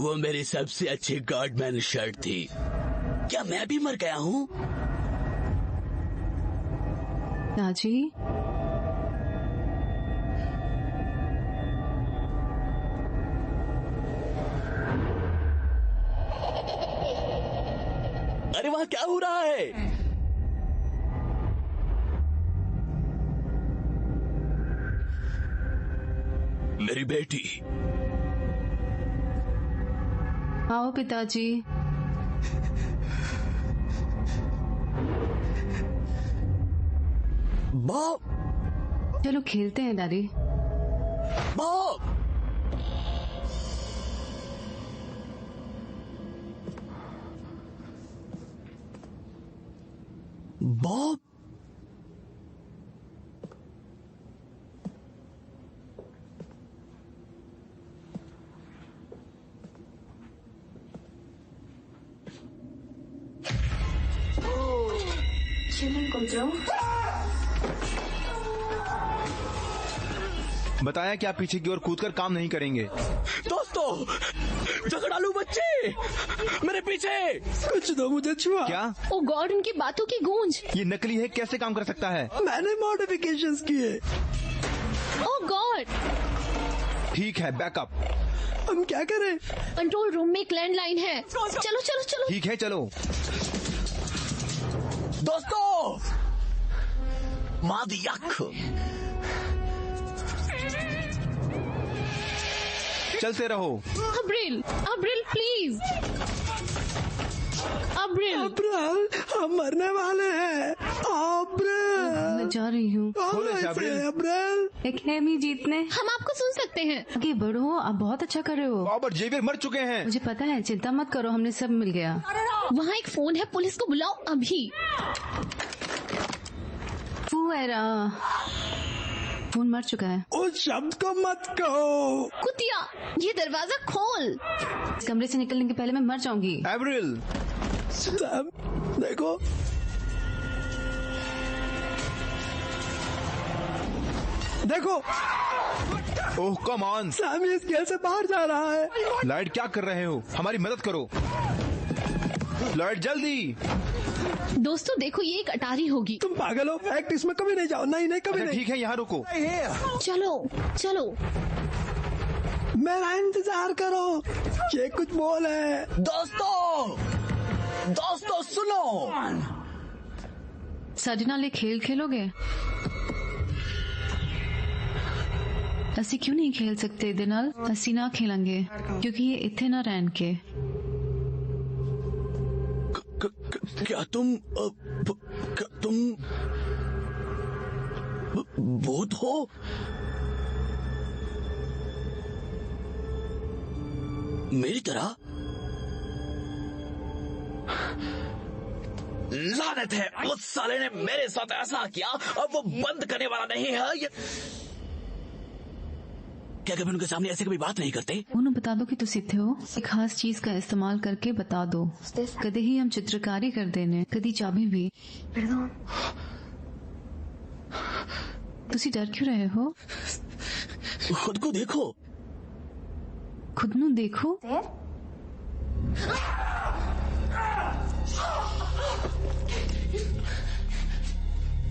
वो मेरी सबसे अच्छी गार्डमैन शर्ट थी। क्या मैं भी मर गया हूँ? ताजी, अरे वहाँ क्या हो रहा है? मेरी बेटी। आओ पिताजी। बॉब, चलो खेलते हैं डैडी। बॉब, बॉब, बताया कि आप पीछे की ओर कूदकर काम नहीं करेंगे। दोस्तों, झगड़ालू बच्चे मेरे पीछे। कुछ दो मुझे छुआ। क्या? ओ गॉड, उनकी बातों की गूंज। ये नकली है, कैसे काम कर सकता है? मैंने मॉडिफिकेशंस किए। ओ गॉड, ठीक है, बैकअप। हम क्या करें? कंट्रोल रूम में एक लैंडलाइन है। चलो चलो चलो। ठीक है, चलो। दोस्तों, मादी अख, चलते रहो। अब्रिल, अब्रिल प्लीज, अब्रिल। अब्रिल, हम मरने वाले हैं। अब्रिल, मैं जा रही हूँ। खोलो इसे, अब्रिल। अब्रिल, एक हैमी जीतने। हम आपको सुन सकते हैं। आगे बढ़ो, आप बहुत अच्छा कर रहे हो। रॉबर्ट जेवियर मर चुके हैं। मुझे पता है, चिंता मत करो, हमने सब मिल गया। वहाँ एक फोन है, पुलिस को बुलाओ अभी। फुएरा, फोन मर चुका है। उस शब्द को मत कहो। कुतिया, ये दरवाजा खोल। इस कमरे से निकलने के पहले मैं मर जाऊंगी। एवरिल, सैम, देखो। देखो, ओह कम ऑन। सैम इस खेल से बाहर जा रहा है। लॉयड, क्या कर रहे हो? हमारी मदद करो। लॉयड, जल्दी। दोस्तों देखो, ये एक अटारी होगी। तुम पागल हो? एक्ट इसमें कभी नहीं जाओ। नहीं नहीं, कभी अच्छा, नहीं। ठीक है, यहाँ रुको। चलो चलो। मेरा इंतजार करो, ये कुछ बोल है। दोस्तों, दोस्तों सुनो। ਸਾਡੇ ਨਾਲ ਇਹ खेल खेलोगे? ਅਸੀਂ क्यों नहीं खेल सकते ਇਹਦੇ ਨਾਲ? ਅਸੀਂ ਨਾ खेलेंगे क्योंकि ये ਇੱਥੇ ना रहन के। क्या तुम भूत हो? मेरी तरह? लानत है, उस साले ने मेरे साथ ऐसा किया, अब वो बंद करने वाला नहीं है। ये क्या कभी उनके सामने ऐसे कभी बात नहीं करते? ਉਹਨੂੰ बता दो कि ਤੁਸੀਂ ਇੱਥੇ ਹੋ। एक खास चीज का इस्तेमाल करके बता दो। कदे ही हम चित्रकारी करते ने, कदी चाबी भी। ਤੁਸੀਂ डर क्यों रहे हो? खुद को देखो। खुद ਨੂੰ देखो।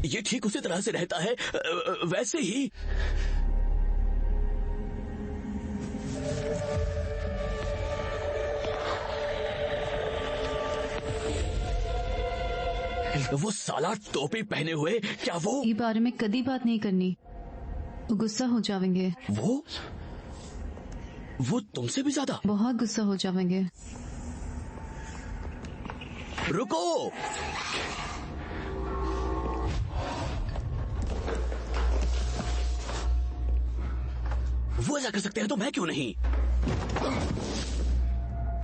ये ठीक उसी तरह से रहता है वैसे ही। वो साला टोपी पहने हुए, क्या वो? ये बारे में कदी बात नहीं करनी, वो गुस्सा हो जाएंगे। वो तुमसे भी ज्यादा? बहुत गुस्सा हो जाएंगे। रुको। राजा कर सकते हैं तो मैं क्यों नहीं?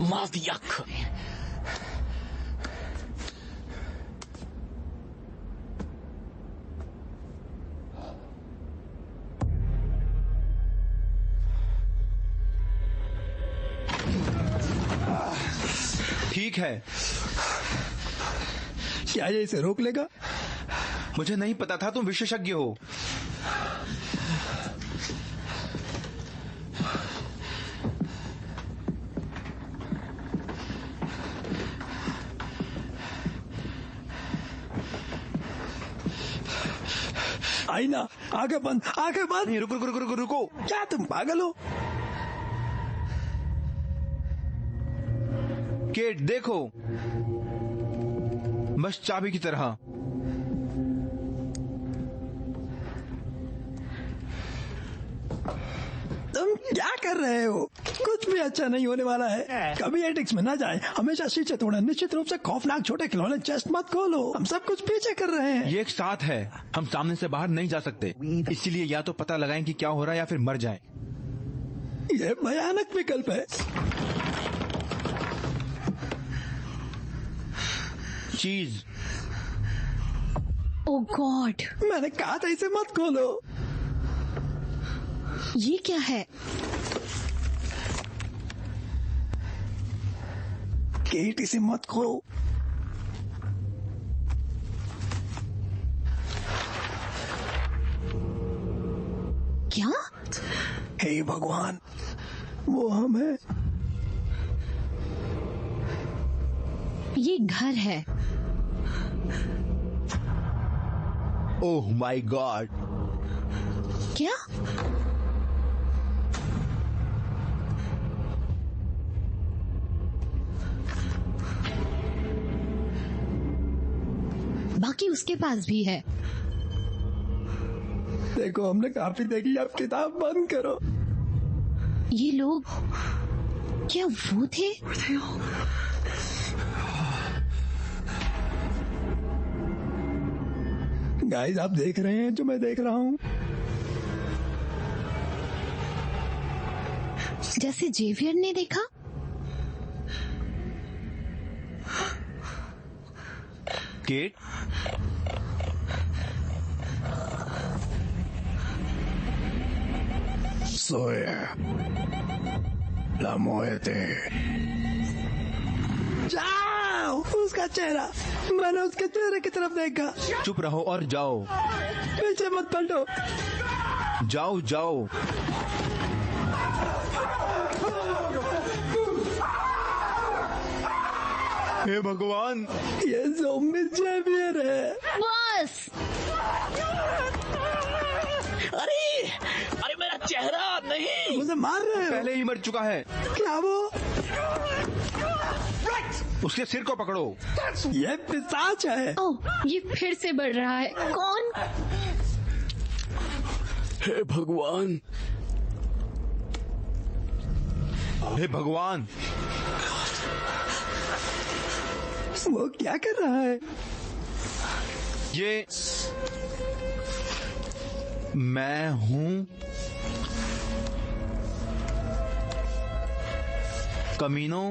मादियक। ठीक है, क्या ये इसे रोक लेगा? मुझे नहीं पता था तुम विशेषज्ञ हो। आईना, आगे बंद, आगे बंद। नहीं, रुको रुको रुको रुको रुको। क्या तुम पागल हो? केट देखो, बस चाबी की तरह। तुम क्या कर रहे हो? कुछ भी अच्छा नहीं होने वाला है। कभी एटिक्स में ना जाए, हमेशा शीशे तोड़े। निश्चित रूप से खौफनाक छोटे खिलौने चेस्ट मत खोलो। हम सब कुछ पीछे कर रहे हैं। ये एक साथ है, हम सामने से बाहर नहीं जा सकते, इसीलिए या तो पता लगाएं कि क्या हो रहा है या फिर मर जाएं। ये भयानक विकल्प है। चीज। ओह गॉड, मैंने कहा था इसे मत खोलो। ये क्या है? केट, इसे मत खोलो। क्या? हे भगवान, वो हम है। ये घर है। Oh my God. क्या? बाकी उसके पास भी है। देखो, हमने काफी देखी, अब किताब बंद करो। ये लोग क्या वो थे? गाइस, आप देख रहे हैं जो मैं देख रहा हूँ? जैसे जेवियर ने देखा। केट, सोए la muerte। जाओ, उसका चेहरा, मैंने उसके चेहरे की तरफ देखा। चुप रहो और जाओ। पीछे मत पलटो। जाओ जाओ। हे भगवान, ये ज़ॉम्बी जेवियर है। बस। अरे मेरा चेहरा नहीं। मुझे मार रहे हो? पहले ही मर चुका है। क्या वो? उसके सिर को पकड़ो। ये पिशाच है। ओह, ये फिर से बढ़ रहा है। कौन? हे भगवान, हे भगवान। वो क्या कर रहा है? ये मैं हूँ कमीनो।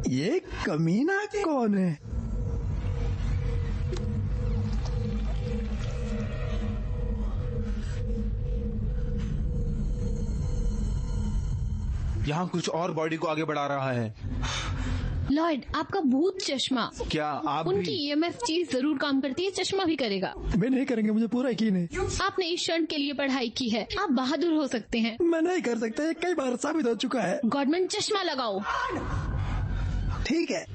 ये कमीना कौन है? यहाँ कुछ और बॉडी को आगे बढ़ा रहा है। लॉयड, आपका भूत चश्मा। क्या आप उनकी ईएमएफ चीज जरूर काम करती है, चश्मा भी करेगा। वे नहीं करेंगे, मुझे पूरा यकीन है। आपने इस क्षण के लिए पढ़ाई की है, आप बहादुर हो सकते हैं। मैं नहीं कर सकता, ये कई बार साबित हो चुका है। गॉडमैन, चश्मा लगाओ। ठीक है।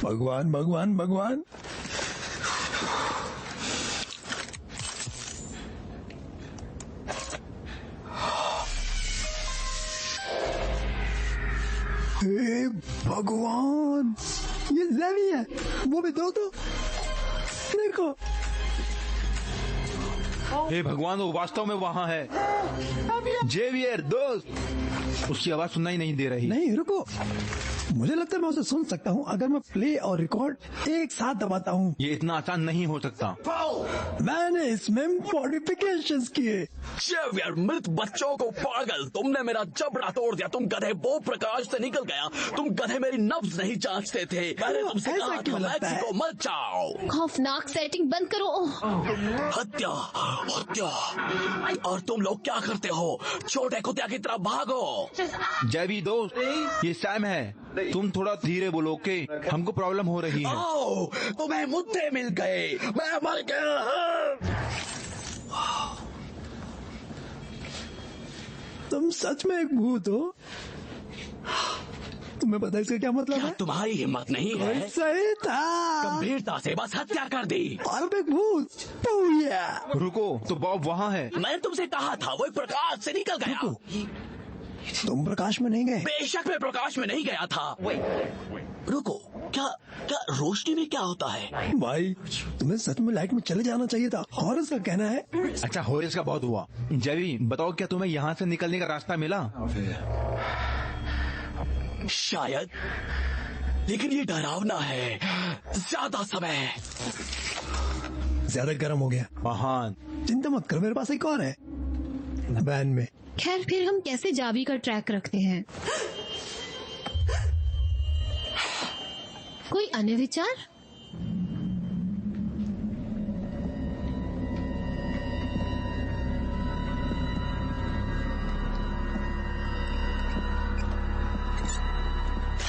भगवान भगवान भगवान। हे भगवान, ये ज़ेवी है। वो भी दो। देखो, हे भगवान, वो वास्तव में वहाँ है। जेवियर दोस्त, उसकी आवाज सुनाई नहीं दे रही। नहीं रुको, मुझे लगता है मैं उसे सुन सकता हूँ अगर मैं प्ले और रिकॉर्ड एक साथ दबाता हूँ। ये इतना आसान नहीं हो सकता। मैंने इसमें मॉडिफिकेशंस किए। जेवियर, मृत बच्चों को पागल, तुमने मेरा जबड़ा तोड़ दिया। तुम गधे, वो प्रकाश से निकल गया। तुम गधे मेरी नब्ज नहीं जांचते थे। मैंने तुमसे ऐसा कहा क्यों था लगता है? मैक्सिको मत जाओ। खौफनाक सेटिंग बंद करो। हत्या, हत्या। और तुम लोग क्या करते हो? छोटे कुत्ते की तरह भागो। जेवी दोस्त, ये सैम है। तुम थोड़ा धीरे बोलो के, हमको प्रॉब्लम हो रही है। आओ, तुम्हें मुद्दे मिल गए। मैं मर गया। तुम सच में एक भूत हो? तुम्हें पता है इसका क्या मतलब क्या है? तुम्हारी हिम्मत नहीं है? सही था। गंभीरता से बस हत्या कर दी। और अब एक भूत। पूया। रुको, तो बॉब वहाँ है। मैंने तुमसे कहा था, वो प्रकाश से निकल गया। तुम प्रकाश में नहीं गए? बेशक मैं प्रकाश में नहीं गया था। रुको, क्या क्या रोशनी में क्या होता है? भाई, तुम्हें सच में लाइट में चले जाना चाहिए था। हॉरिस का कहना है। अच्छा, होरिस का बहुत हुआ। जेवी बताओ, क्या तुम्हें यहाँ से निकलने का रास्ता मिला? शायद, लेकिन ये डरावना है। ज्यादा समय। ज्यादा गर्म हो गया। महान, चिंता मत कर, मेरे पास एक और है वैन में। खैर, फिर हम कैसे जावी का ट्रैक रखते हैं? कोई अन्य विचार?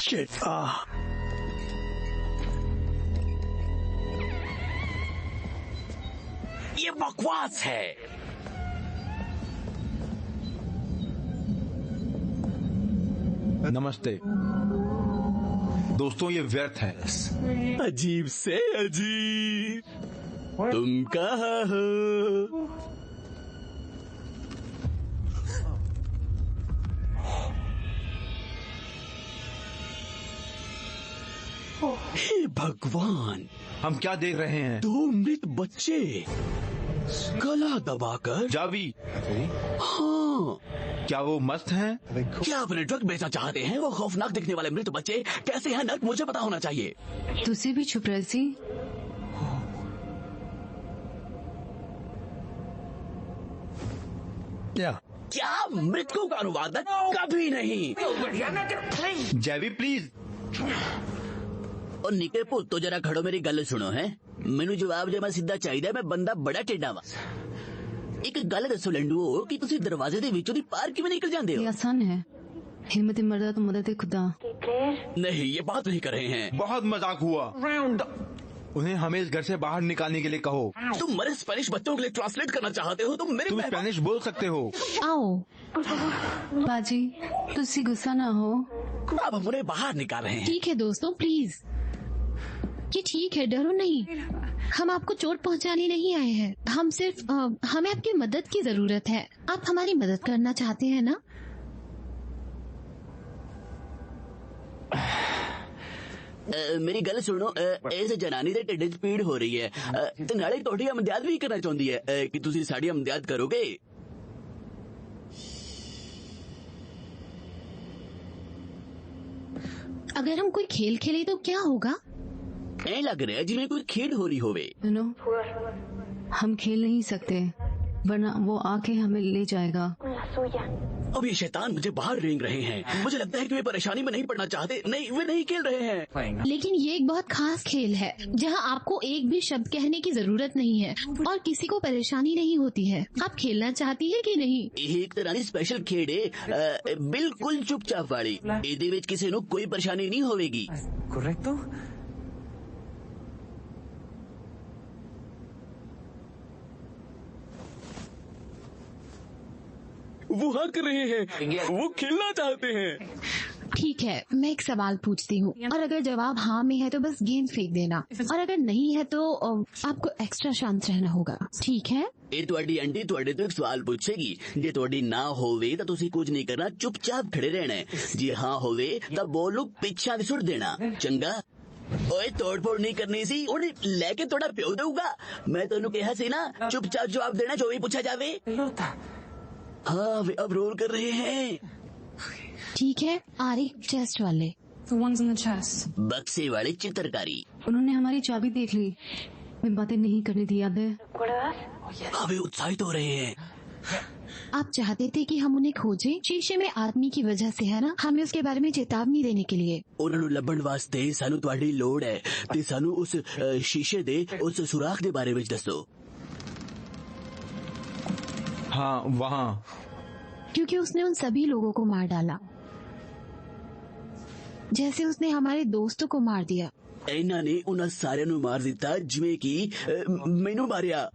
शिट। ये बकवास है। नमस्ते दोस्तों, ये व्यर्थ है। अजीब से अजीब। तुम कहाँ हो? हे भगवान, हम क्या देख रहे हैं? दो मृत बच्चे गला दबाकर। जावी, हाँ, क्या वो मस्त हैं? क्या अपने ड्रग बेचना चाहते हैं? वो खौफनाक दिखने वाले मृत बच्चे कैसे हैं नर्क? मुझे पता होना चाहिए। तुसी भी चुप रही। क्या मृतकों का अनुवादक? कभी नहीं। जेवी प्लीज। और निके पुत, तो जरा खड़ो, मेरी गल सुनो है। मैनू जवाब जमा सीधा चाहिए। मैं बंदा बड़ा टेढ़ा वा। एक गल दसो लंडुओ कि तुसी दरवाजे दे विचों दी पार किवें निकल जांदे ये हो? आसान है। हिम्मत मर्दा तो मदद खुदा। नहीं, ये बात नहीं कर रहे हैं। बहुत मजाक हुआ। उन्हें हमें इस घर से बाहर निकालने के लिए कहो। तुम मरे स्पेनिश बच्चों के लिए ट्रांसलेट करना चाहते हो? तुम मेरे तुम मेहमान- स्पेनिश बोल सकते हो। आओ। बाजी, तुसी गुस्सा ना हो। अब हम उन्हें बाहर निकाल रहे हैं। ठीक है दोस्तों, प्लीज। ये ठीक है, डरो नहीं। हम आपको चोट पहुंचाने नहीं आए हैं। हम सिर्फ हमें आपकी मदद की जरूरत है। आप हमारी मदद करना चाहते हैं ना? मेरी गल सुनो। इस जनानी दे ढिड च पीड़ हो रही है ते नाले तुहाडी हमदर्द भी करना चाहती है कि तुसी साडी हमदर्द करोगे। अगर हम कोई खेल खेले तो क्या होगा? ऐ लग रहा है जिवें कोई खेड हो रही होवे। सुनो, हम खेल नहीं सकते, वरना वो आके हमें ले जाएगा। अब ये शैतान मुझे बाहर रेंग रहे हैं। मुझे लगता है कि वे परेशानी में नहीं पड़ना चाहते। नहीं, वे नहीं खेल रहे हैं। लेकिन ये एक बहुत खास खेल है जहां आपको एक भी शब्द कहने की जरूरत नहीं है और किसी को परेशानी नहीं होती है। आप खेलना चाहती है कि नहीं? एक तरह की स्पेशल खेड है, बिल्कुल चुपचाप वाली। ਇਹਦੇ ਵਿੱਚ ਕਿਸੇ ਨੂੰ कोई परेशानी नहीं होगी। Correcto? वो हक रहे हैं, वो खेलना चाहते हैं। ठीक है, मैं एक सवाल पूछती हूँ और अगर जवाब हाँ में है तो बस गेंद फेंक देना, और अगर नहीं है तो आपको एक्स्ट्रा शांत रहना होगा। ठीक है? ਇਹ ਤੁਹਾਡੀ ਆਂਟੀ ਤੁਹਾਡੇ ਤੋਂ ਇੱਕ ਸਵਾਲ ਪੁੱਛੇਗੀ। ਜੇ ਤੁਹਾਡੀ ਨਾ ਹੋਵੇ ਤਾਂ ਤੁਸੀਂ ਕੁਝ ਨਹੀਂ ਕਰਨਾ, ਚੁੱਪਚਾਪ ਖੜੇ ਰਹਿਣਾ ਹੈ। ਜੇ ਹਾਂ ਹੋਵੇ ਤਾਂ ਬੋਲ ਨੂੰ ਪਿੱਛਾ ਦੀ ਸੁੱਟ ਦੇਣਾ। ਚੰਗਾ? ओए तोड़-फोड़ नहीं करनी सी, उन्हें लेके थोड़ा प्यो दूंगा। मैं तेनू कहा सी ना, चुपचाप जवाब देना जो भी पूछा जावे। हाँ वे अब रोल कर रहे हैं। ठीक है, आरी चेस्ट वाले। The ones in the chest. बक्से वाले चित्रकारी। उन्होंने हमारी चाबी देख ली। मैं बातें नहीं करनी थी, याद है? हाँ वे उत्साहित हो रहे हैं। आप चाहते थे कि हम उन्हें खोजें? शीशे में आदमी की वजह से, है ना? हमें उसके बारे में चेतावनी देने के लिए। उन्होंने लभण वास्ते सानू तुहाडी लोड़ है ते सानू उस शीशे दे उस सुराख दे बारे में दसो। हाँ वहाँ। क्योंकि उसने उन सभी लोगों को मार डाला, जैसे उसने हमारे दोस्तों को मार दिया। इन्हां ने उन्हां सारिਆਂ ਨੂੰ मार दिता जिवें कि मैनू मारिया।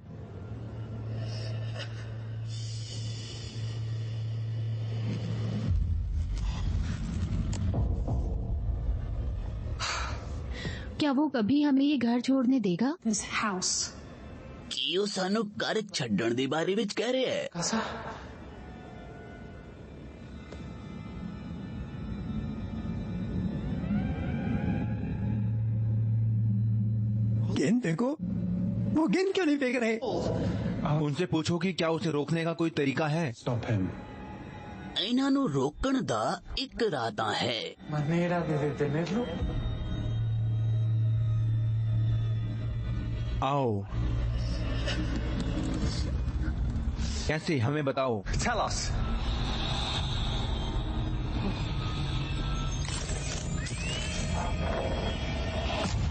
क्या वो कभी हमें ये घर छोड़ने देगा? This house. कि ਉਹ ਸਾਨੂੰ ਘਰ ਛੱਡਣ ਦੇ ਬਾਰੇ ਵਿੱਚ ਕਹਿ ਰਿਹਾ ਹੈ। गेंद देखो, वो गेंद क्यों नहीं फेंक रहे? उनसे पूछो कि क्या उसे रोकने का कोई तरीका है। Stop him. ਇਹਨਾਂ ਨੂੰ ਰੋਕਣ ਦਾ ਇੱਕ ਰਾਤਾ ਹੈ। Manera de detenerlo? आओ। कैसे, हमें बताओ। Tell us.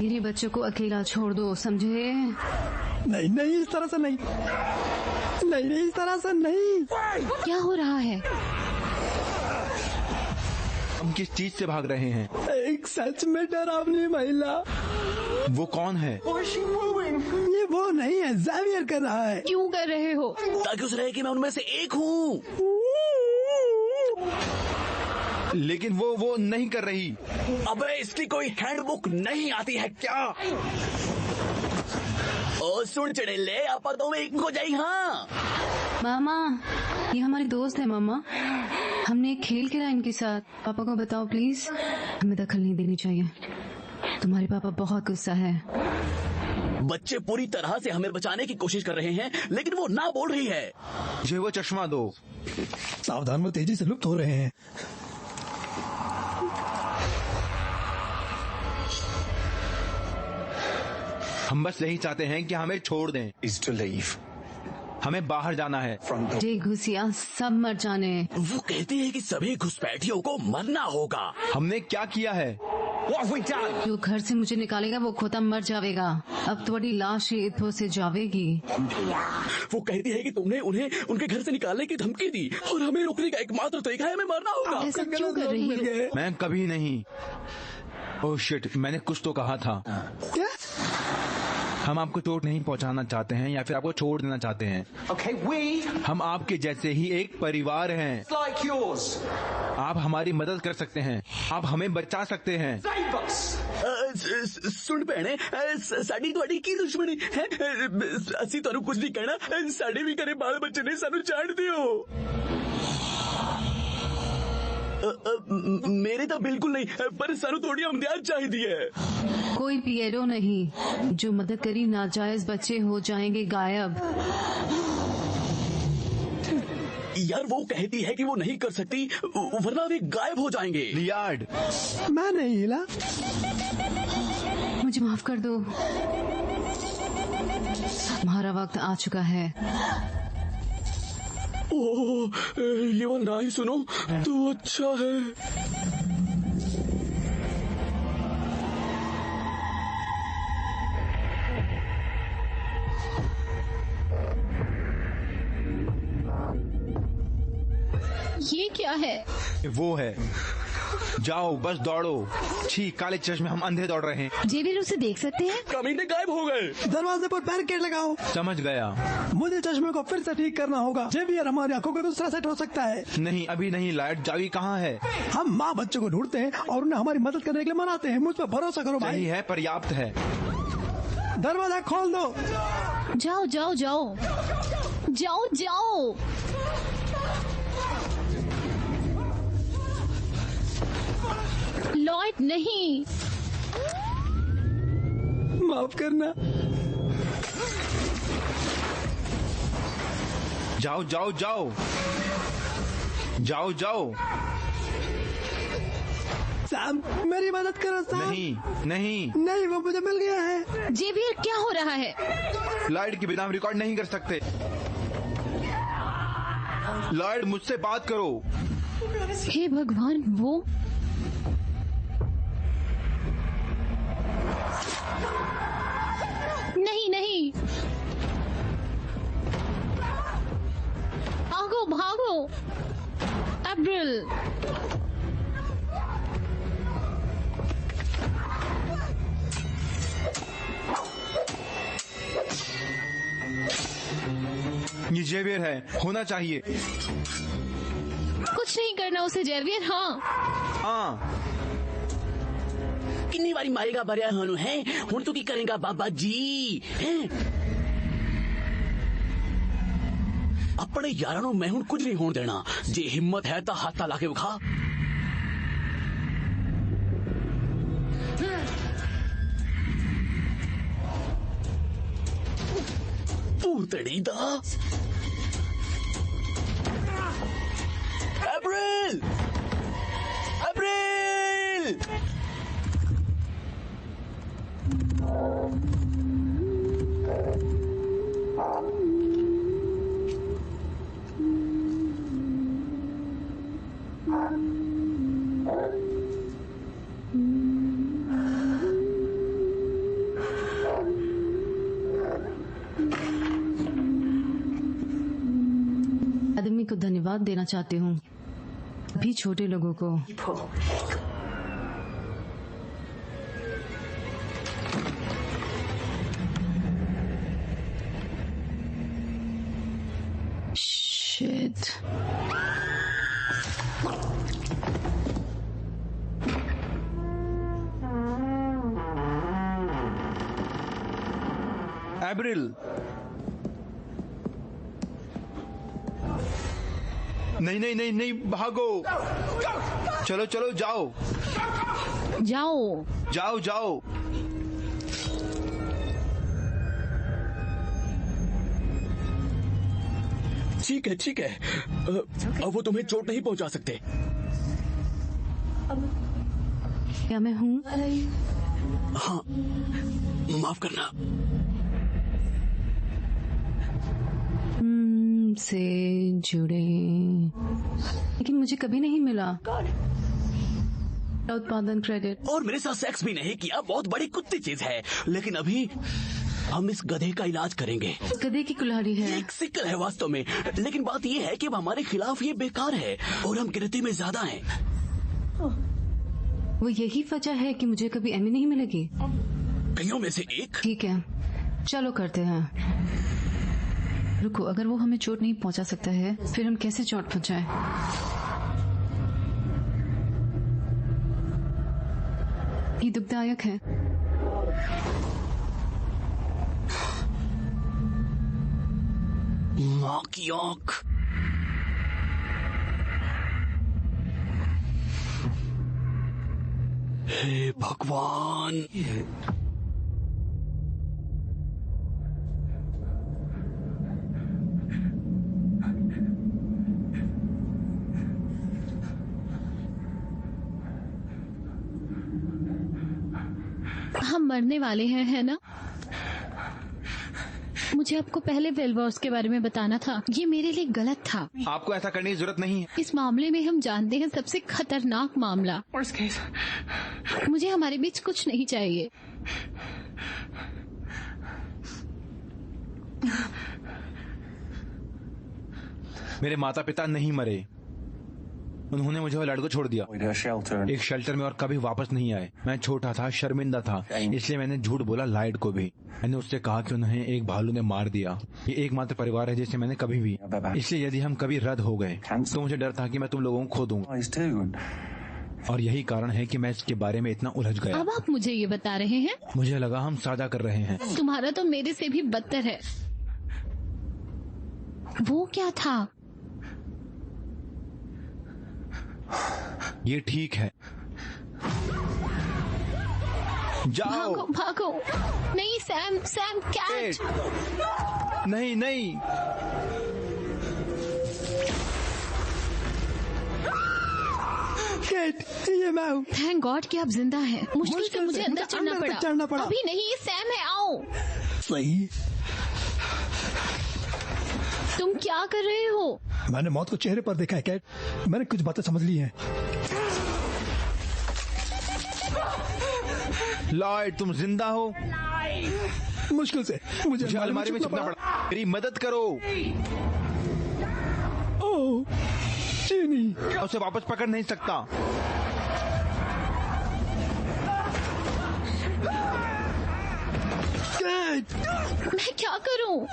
मेरे बच्चों को अकेला छोड़ दो, समझे? नहीं नहीं, इस तरह से नहीं, नहीं नहीं, इस तरह से नहीं। क्या हो रहा है? हम किस चीज से भाग रहे हैं? एक सच में डरावनी महिला। वो कौन है? ये वो नहीं है, ज़ेवियर कर रहा है। क्यों कर रहे हो? ताकि उसे रहे कि मैं उनमें से एक हूँ। लेकिन वो नहीं कर रही। अबे इसकी कोई हैंडबुक नहीं आती है क्या? ओ सुन चढ़ेले, आपा तो में एक को जाई। हाँ मामा, ये हमारी दोस्त है मामा। हमने एक खेल खेला इनके साथ। पापा को बताओ प्लीज, हमें दखल नहीं देनी चाहिए। तुम्हारे पापा बहुत गुस्सा है। बच्चे पूरी तरह से हमें बचाने की कोशिश कर रहे हैं, लेकिन वो ना बोल रही है। मुझे वो चश्मा दो। सावधान, वो तेजी से लुप्त हो रहे हैं। हम बस यही चाहते हैं कि हमें छोड़ दें। Is to leave. हमें बाहर जाना है। From the... जे घुसिया सब मर जाने। वो कहते हैं कि सभी घुसपैठियों को मरना होगा। हमने क्या किया है? What have we done? जो घर से मुझे निकालेगा वो खुद मर जाएगा। अब तुम्हारी लाश ही इथों से जावेगी। वो कहती है कि तुमने उन्हें उनके घर से निकालने की धमकी दी और हमें रोकने का एकमात्र तरीका है हमें मरना होगा। ऐसा क्यों कर रही हो? मैं कभी नहीं। ओह शिट, मैंने कुछ तो कहा था। क्या? हम आपको चोट नहीं पहुंचाना चाहते हैं या फिर आपको छोड़ देना चाहते हैं। Okay, we हम आपके जैसे ही एक परिवार हैं। like yours. आप हमारी मदद कर सकते हैं, आप हमें बचा सकते हैं। Save us. सुन भैणे, साडी ਤੁਹਾਡੀ ਕੀ ਦੁਸ਼ਮਣੀ ਹੈ? ਅਸੀਂ ਤੁਹਾਨੂੰ ਕੁਝ ਨਹੀਂ ਕਹਿਣਾ। ਸਾਡੇ ਵੀ ਘਰੇ ਬਾਲ ਬੱਚੇ ਨੇ, ਸਾਨੂੰ ਛੱਡ ਦਿਓ। मेरे तो बिल्कुल नहीं, पर सानू थोड़ी इमदाद चाहिए है। कोई पिएरो नहीं। जो मदद करी नाजायज बच्चे हो जाएंगे गायब। यार वो कहती है कि वो नहीं कर सकती वरना वे गायब हो जाएंगे। लियार्ड, मैं नहीं हिला। मुझे माफ कर दो, तुम्हारा वक्त आ चुका है। ओह, ये वाला ना ही सुनो तो अच्छा है। ये क्या है? वो है। जाओ बस दौड़ो। छी, काले चश्मे, हम अंधे दौड़ रहे हैं। जेवियर उसे देख सकते हैं? कमीने गायब हो गए। दरवाजे पर बैरिकेड लगाओ। समझ गया। मुझे चश्मे को फिर से ठीक करना होगा। जेवियर हमारी आंखों को दूसरा सेट हो सकता है। नहीं, अभी नहीं। लाइट चाबी कहाँ है? हम माँ बच्चों को ढूंढते हैं और उन्हें हमारी मदद करने के लिए मनाते हैं। मुझ पर भरोसा करो सही भाई। है, पर्याप्त है। दरवाजा खोल दो। जाओ जाओ जाओ जाओ जाओ। लॉयड नहीं। माफ करना। जाओ जाओ जाओ जाओ जाओ। सैम, मेरी मदद करो सैम। नहीं नहीं, नहीं, वो मुझे मिल गया है। जेवियर, क्या हो रहा है? लॉयड के बिना हम रिकॉर्ड नहीं कर सकते। लॉयड, मुझसे बात करो। हे भगवान, वो नहीं नहीं, भागो भागो। अब्रिल, ये जेवियर है, होना चाहिए। कुछ नहीं करना उसे जेवियर। हाँ हाँ, कितनी बारी मारेगा भरिया हनु है, हुण तो की करेगा बाबा जी हैं? अपने यारां नूं मैं हुण कुछ नहीं होण देना। जे हिम्मत है तो हाथ ला के विखा। पूतड़ी दा अप्रैल अप्रैल। आदमी को धन्यवाद देना चाहती हूँ, अभी छोटे लोगों को। शिट। एब्रिल, नहीं नहीं नहीं नहीं, भागो। चलो चलो, जाओ जाओ। जाओ जाओ। ठीक है। अब वो तुम्हें चोट नहीं पहुंचा सकते। क्या मैं हूँ? हाँ, माफ करना। से जुड़े, लेकिन मुझे कभी नहीं मिला उत्पादन क्रेडिट। और मेरे साथ सेक्स भी नहीं किया, बहुत बड़ी कुत्ती चीज है। लेकिन अभी हम इस गधे का इलाज करेंगे। गधे की कुल्हाड़ी ये है। एक सिकल है वास्तव में, लेकिन बात ये है कि अब हमारे खिलाफ ये बेकार है और हम गिनती में ज्यादा हैं। वो यही वजह है कि मुझे कभी एमी नहीं मिलेगी। कईयों में से एक। ठीक है, चलो करते हैं। रुको, अगर वो हमें चोट नहीं पहुंचा सकता है, फिर हम कैसे चोट पहुंचाएं? ये दुखदायक है। माँ की आंख। हे भगवान। हम मरने वाले हैं, है ना? मुझे आपको पहले वेलवॉर्स के बारे में बताना था। ये मेरे लिए गलत था। आपको ऐसा करने की जरूरत नहीं है। इस मामले में हम जानते हैं सबसे खतरनाक मामला। मुझे हमारे बीच कुछ नहीं चाहिए। मेरे माता पिता नहीं मरे, उन्होंने मुझे वो लड़को छोड़ दिया एक शेल्टर में और कभी वापस नहीं आए। मैं छोटा था, शर्मिंदा था, इसलिए मैंने झूठ बोला लॉयड को भी। मैंने उससे कहा कि उन्हें एक भालू ने मार दिया। ये एकमात्र परिवार है जिसे मैंने कभी भी, इसलिए यदि हम कभी रद्द हो गए तो मुझे डर था कि मैं तुम लोगों को खो दूंगा। और यही कारण है कि मैं इसके बारे में इतना उलझ गया। अब आप मुझे ये बता रहे हैं? मुझे लगा हम साझा कर रहे हैं। तुम्हारा तो मेरे से भी बदतर है। वो क्या था? ये ठीक है, जाओ। भागो भागो। नहीं सैम, सैम कैट। नहीं नहीं, केट, ये मैं हूँ। थैंक गॉड कि आप जिंदा हैं। मुश्किल से मुझे अंदर अंदर तक चढ़ना पड़ा। अभी नहीं, सैम है, आओ। सही। तुम क्या कर रहे हो? मैंने मौत को चेहरे पर देखा है कैट। मैंने कुछ बातें समझ ली हैं। लॉयड तुम जिंदा हो? मुश्किल से मुझे अलमारी में छुपना पड़ा। मेरी मदद करो। ओह चीनी, उसे वापस पकड़ नहीं सकता। कैट, मैं क्या करूं?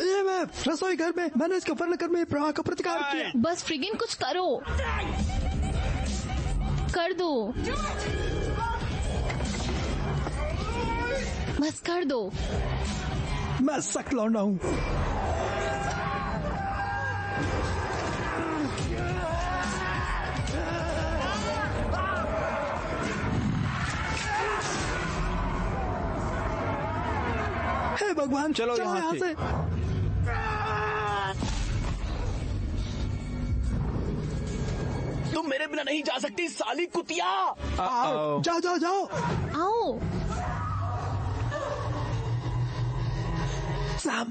ये मैं रसोई घर में, मैंने इसका फर्नीचर में प्रहार का प्रतिकार किया। बस फ्रिगिन कुछ करो, कर दो, बस कर दो। मैं सख्त लौंडा हूँ। हे भगवान, चलो यहाँ से। तुम मेरे बिना नहीं जा सकती साली कुतिया। आओ, जाओ जाओ जाओ। आओ। सैम,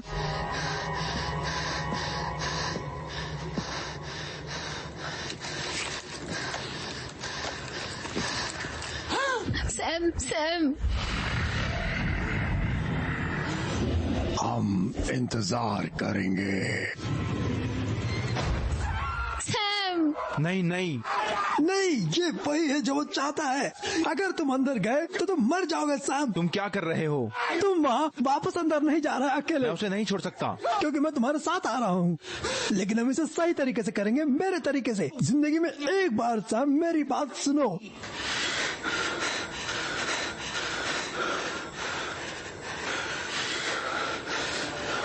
सैम, सैम, हम इंतजार करेंगे। सैम। नहीं नहीं नहीं, ये वही है जो वो चाहता है। अगर तुम अंदर गए तो तुम मर जाओगे सैम। तुम क्या कर रहे हो? तुम वहाँ वापस अंदर नहीं जा रहा अकेले, मैं उसे नहीं छोड़ सकता। क्योंकि मैं तुम्हारे साथ आ रहा हूँ। लेकिन हम इसे सही तरीके से करेंगे, मेरे तरीके से। जिंदगी में एक बार सैम मेरी बात सुनो।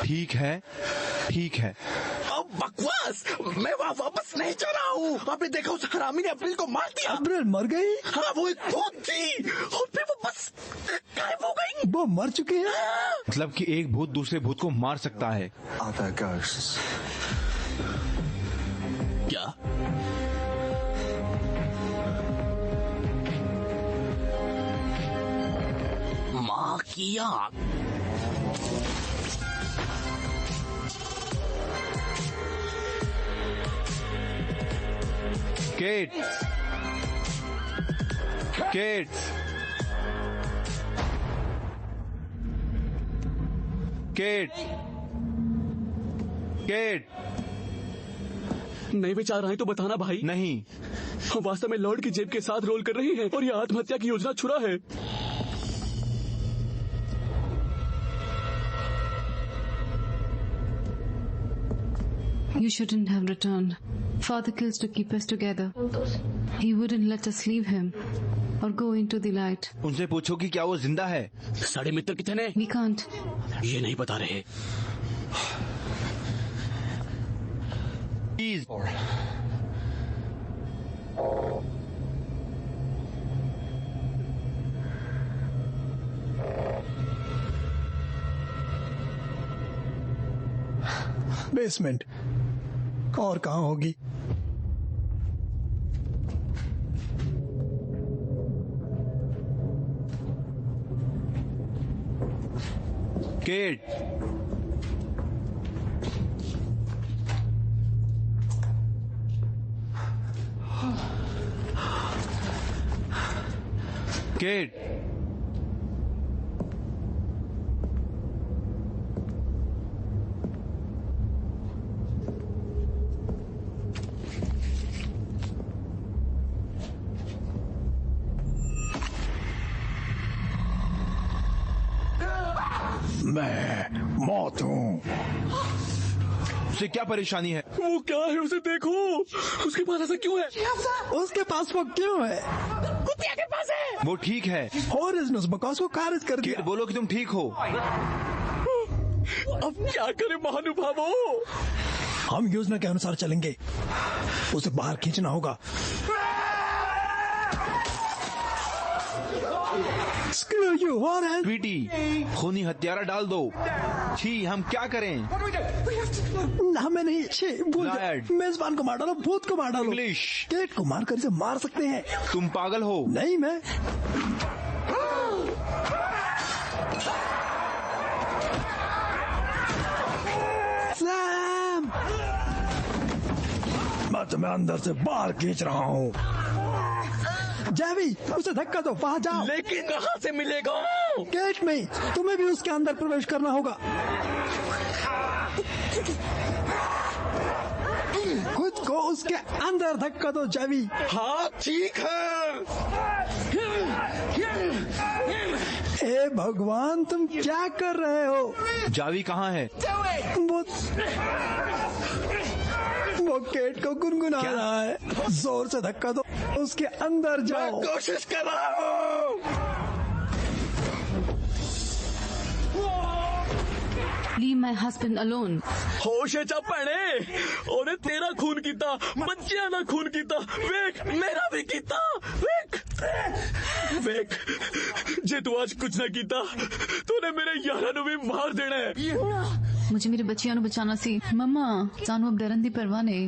ठीक है ठीक है। अब बकवास, मैं वहाँ वापस नहीं जा रहा हूँ। आपने देखा उस हरामी ने अप्रैल को मार दिया। अप्रैल मर गई? हाँ, वो एक भूत थी और फिर वो बस गायब हो गई। वो मर चुकी है? मतलब कि एक भूत दूसरे भूत को मार सकता है? Other ghosts. क्या? माँ की आँख। Kate, Kate, Kate, Kate. नहीं बेचार रहे हैं तो बताना भाई। नहीं, हम वास्तव में लॉर्ड की जेब के साथ रोल कर रहे हैं और ये आत्महत्या की योजना छुरा है। You shouldn't have returned. Father kills to keep us together. He wouldn't let us leave him or go into the light. उनसे पूछो कि क्या वो जिंदा है। साढ़े मित्र कितने? We can't. ये नहीं बता रहे। प्लीज। बेसमेंट और कहाँ होगी? केट, केट, मैं मौत हूँ। उसे क्या परेशानी है? वो क्या है उसे देखो। उसके पास ऐसा क्यों है? उसके पास वो क्यों है? कुतिया के पास है। वो ठीक है। हॉरिस ने उस बकवास को खारिज कर केट, दिया। बोलो कि तुम ठीक हो। अब क्या करें महानुभावों? हम योजना के अनुसार चलेंगे। उसे बाहर खींचना होगा। Screw you, Horace! ट्वीटी, खूनी हत्यारा डाल दो। छी, हम क्या करें? हमें नहीं, छे, भूल जाओ। Lord. मेजबान को मार डालो, भूत को मार डालो। इंग्लिश, केट को मारकर इसे मार सकते हैं। तुम पागल हो। नहीं मैं। सैम! मैं तुम्हें अंदर से बाहर खींच रहा हूँ। जैवी, उसे धक्का दो, वहाँ जाओ। लेकिन कहाँ से मिलेगा? गेट में, तुम्हें भी उसके अंदर प्रवेश करना होगा। खुद को उसके अंदर धक्का दो, जैवी। हाँ ठीक है। हे भगवान, तुम क्या कर रहे हो? जावी कहाँ है? वो केट को गुनगुना रहा है। जोर से धक्का दो, उसके अंदर जाओ। कोशिश कर रहा हूँ। Leave my husband alone. होशेचा पड़े ਉਹਨੇ ਤੇਰਾ खून ਕੀਤਾ ਬੱਚਿਆਂ ਦਾ खून ਕੀਤਾ ਵੇਖ ਮੇਰਾ ਵੀ ਕੀਤਾ ਵੇਖ ਵੇਖ ਜੇ ਤੂੰ ਅੱਜ ਕੁਝ ਨਾ ਕੀਤਾ ਤੂਨੇ ਮੇਰੇ ਯਾਰਾਂ ਨੂੰ ਵੀ ਮਾਰ ਦੇਣਾ ਹੈ मुझे मेरे बच्चियों को बचाना सी। मम्मा, जानू अब डरन दी परवाह नहीं।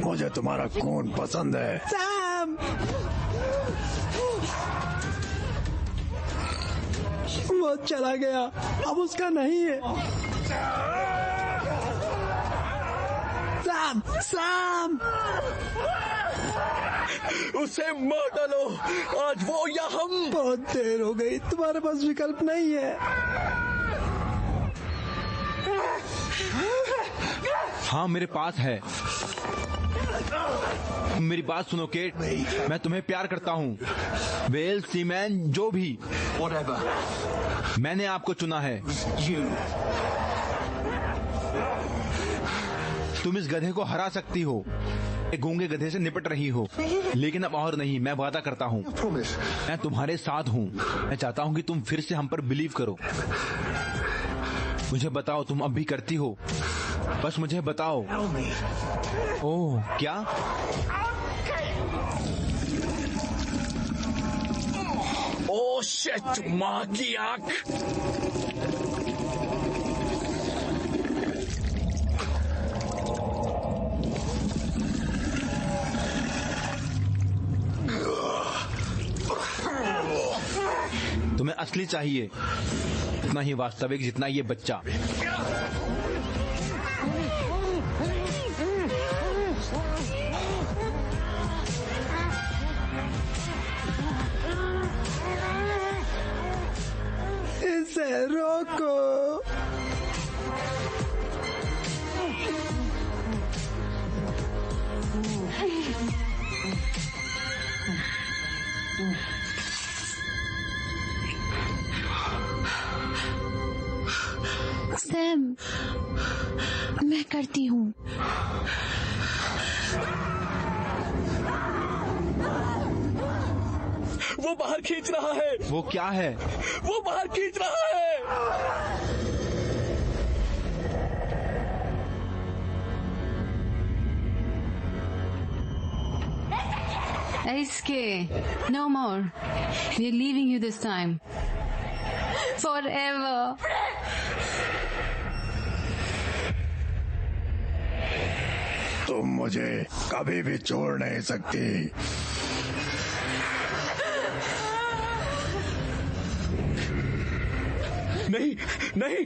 मुझे तुम्हारा खून पसंद है। सैम! वो चला गया, अब उसका नहीं है। सैम! सैम! उसे मार डालो आज वो या हम। बहुत देर हो गई, तुम्हारे पास विकल्प नहीं है। हाँ मेरे पास है। मेरी बात सुनो केट, मैं तुम्हें प्यार करता हूँ। वेल सीमैन जो भी, Whatever. मैंने आपको चुना है। You. तुम इस गधे को हरा सकती हो, एक गूंगे गधे से निपट रही हो, लेकिन अब और नहीं। मैं वादा करता हूँ, Promise. मैं तुम्हारे साथ हूँ। मैं चाहता हूँ कि तुम फिर से हम पर बिलीव करो। मुझे बताओ, तुम अब भी करती हो? बस मुझे बताओ। Tell me. ओह क्या? ओ शिट, माँ की आंख। तुम्हें असली चाहिए, उतना ही वास्तविक जितना ये बच्चा। इसे रोको। सैम, मैं करती हूँ। वो बाहर खींच रहा है। वो क्या है? वो बाहर खींच रहा है। Eisuke, no more. We're leaving you this time. Forever. तुम मुझे कभी भी छोड़ नहीं सकती। नहीं नहीं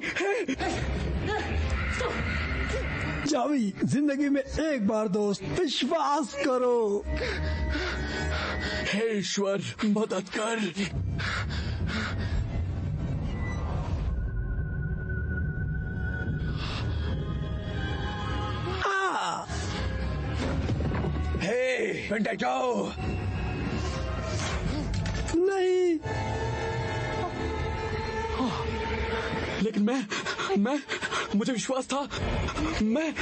जावी, जिंदगी में एक बार दोस्त, विश्वास करो। हे ईश्वर मदद कर। हे वेंटेटो, नहीं, लेकिन मैं मुझे विश्वास था। मैं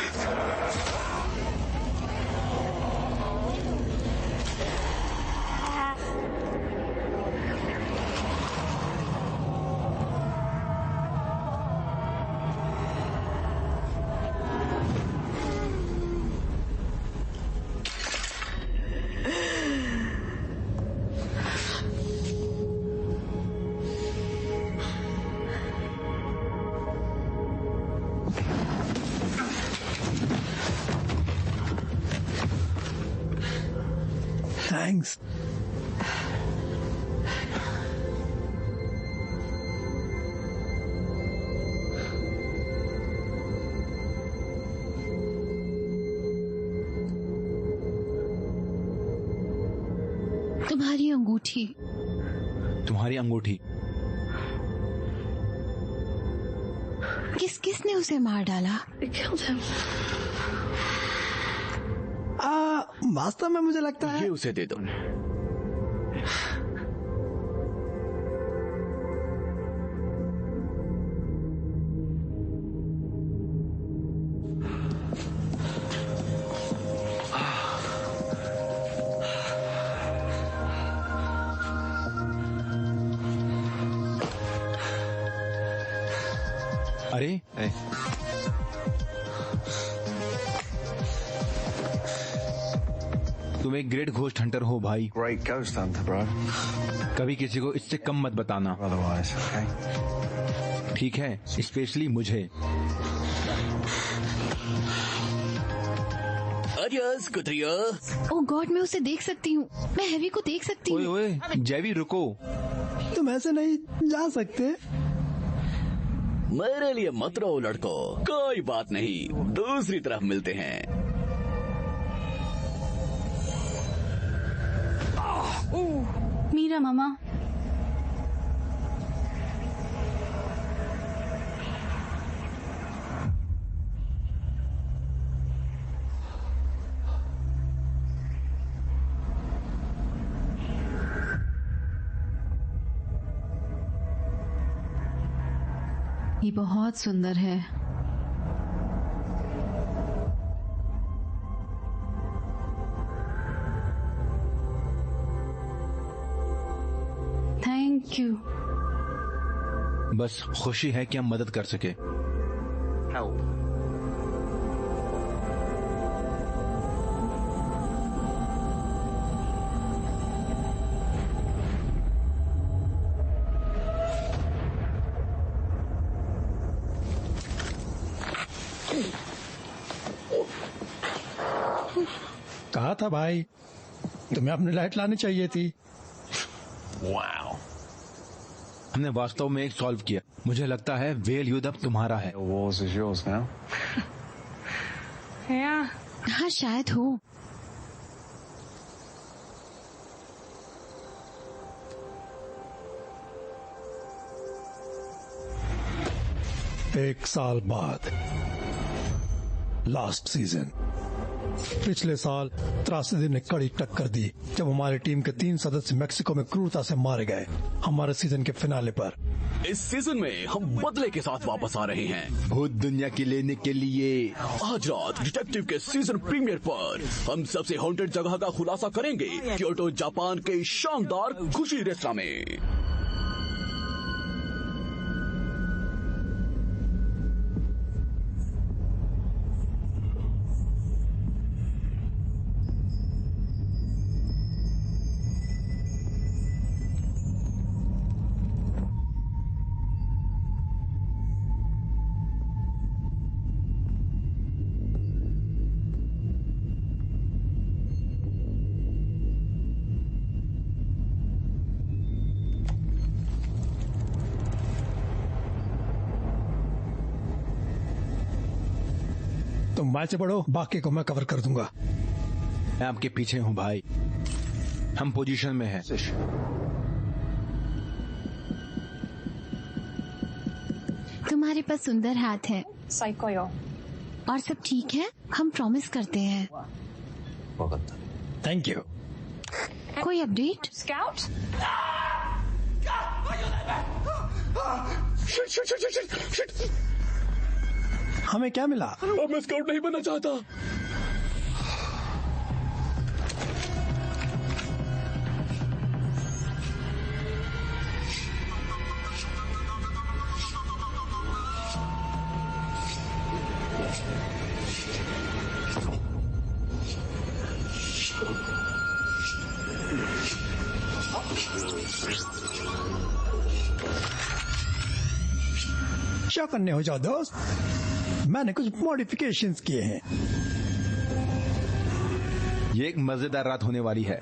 थैंक्स। तुम्हारी अंगूठी। तुम्हारी अंगूठी। किसने उसे मार डाला? वास्तव में मुझे लगता है ये उसे दे दो। अरे तुम एक ग्रेट घोस्ट हंटर हो भाई। Great ghost hunter, bro. कभी किसी को इससे कम मत बताना, Otherwise, okay? ठीक है? स्पेशली मुझे। अडियस कुतरिया। ओह गॉड, मैं उसे देख सकती हूँ। मैं हैवी को देख सकती ओए हूँ। ओए जैवी रुको। तुम ऐसे नहीं जा सकते। मेरे लिए मत रो लड़को, कोई बात नहीं, दूसरी तरफ मिलते हैं। मीरा मामा, ये बहुत सुंदर है। Thank you. बस खुशी है कि हम मदद कर सके। Help. कहा था भाई, तुम्हें अपनी लाइट लानी चाहिए थी। Wow. हमने वास्तव में एक सॉल्व किया। मुझे लगता है वेल युद्ध अब तुम्हारा है। The wars is yours now. हाँ शायद हो। एक साल बाद, लास्ट सीजन। पिछले साल त्रासदी ने कड़ी टक्कर दी जब हमारी टीम के 3 सदस्य मेक्सिको में क्रूरता से मारे गए हमारे सीजन के फिनाले पर। इस सीजन में हम बदले के साथ वापस आ रहे हैं, भूत दुनिया की लेने के लिए। आज रात डिटेक्टिव के सीजन प्रीमियर पर हम सबसे हॉन्टेड जगह का खुलासा करेंगे, क्योटो जापान के शानदार खुशी रेस्तरां में। तुम मैच पढ़ो, बाकी को मैं कवर कर दूंगा। मैं आपके पीछे हूँ भाई। हम पोजीशन में हैं। तुम्हारे पास सुंदर हाथ है और सब ठीक है। हम प्रॉमिस करते हैं। Thank you. कोई अपडेट? हमें क्या मिला? अब मैं स्काउट नहीं बनना चाहता। क्या करने हो जाओ दोस्त, मैंने कुछ मॉडिफिकेशंस किए हैं। ये एक मजेदार रात होने वाली है।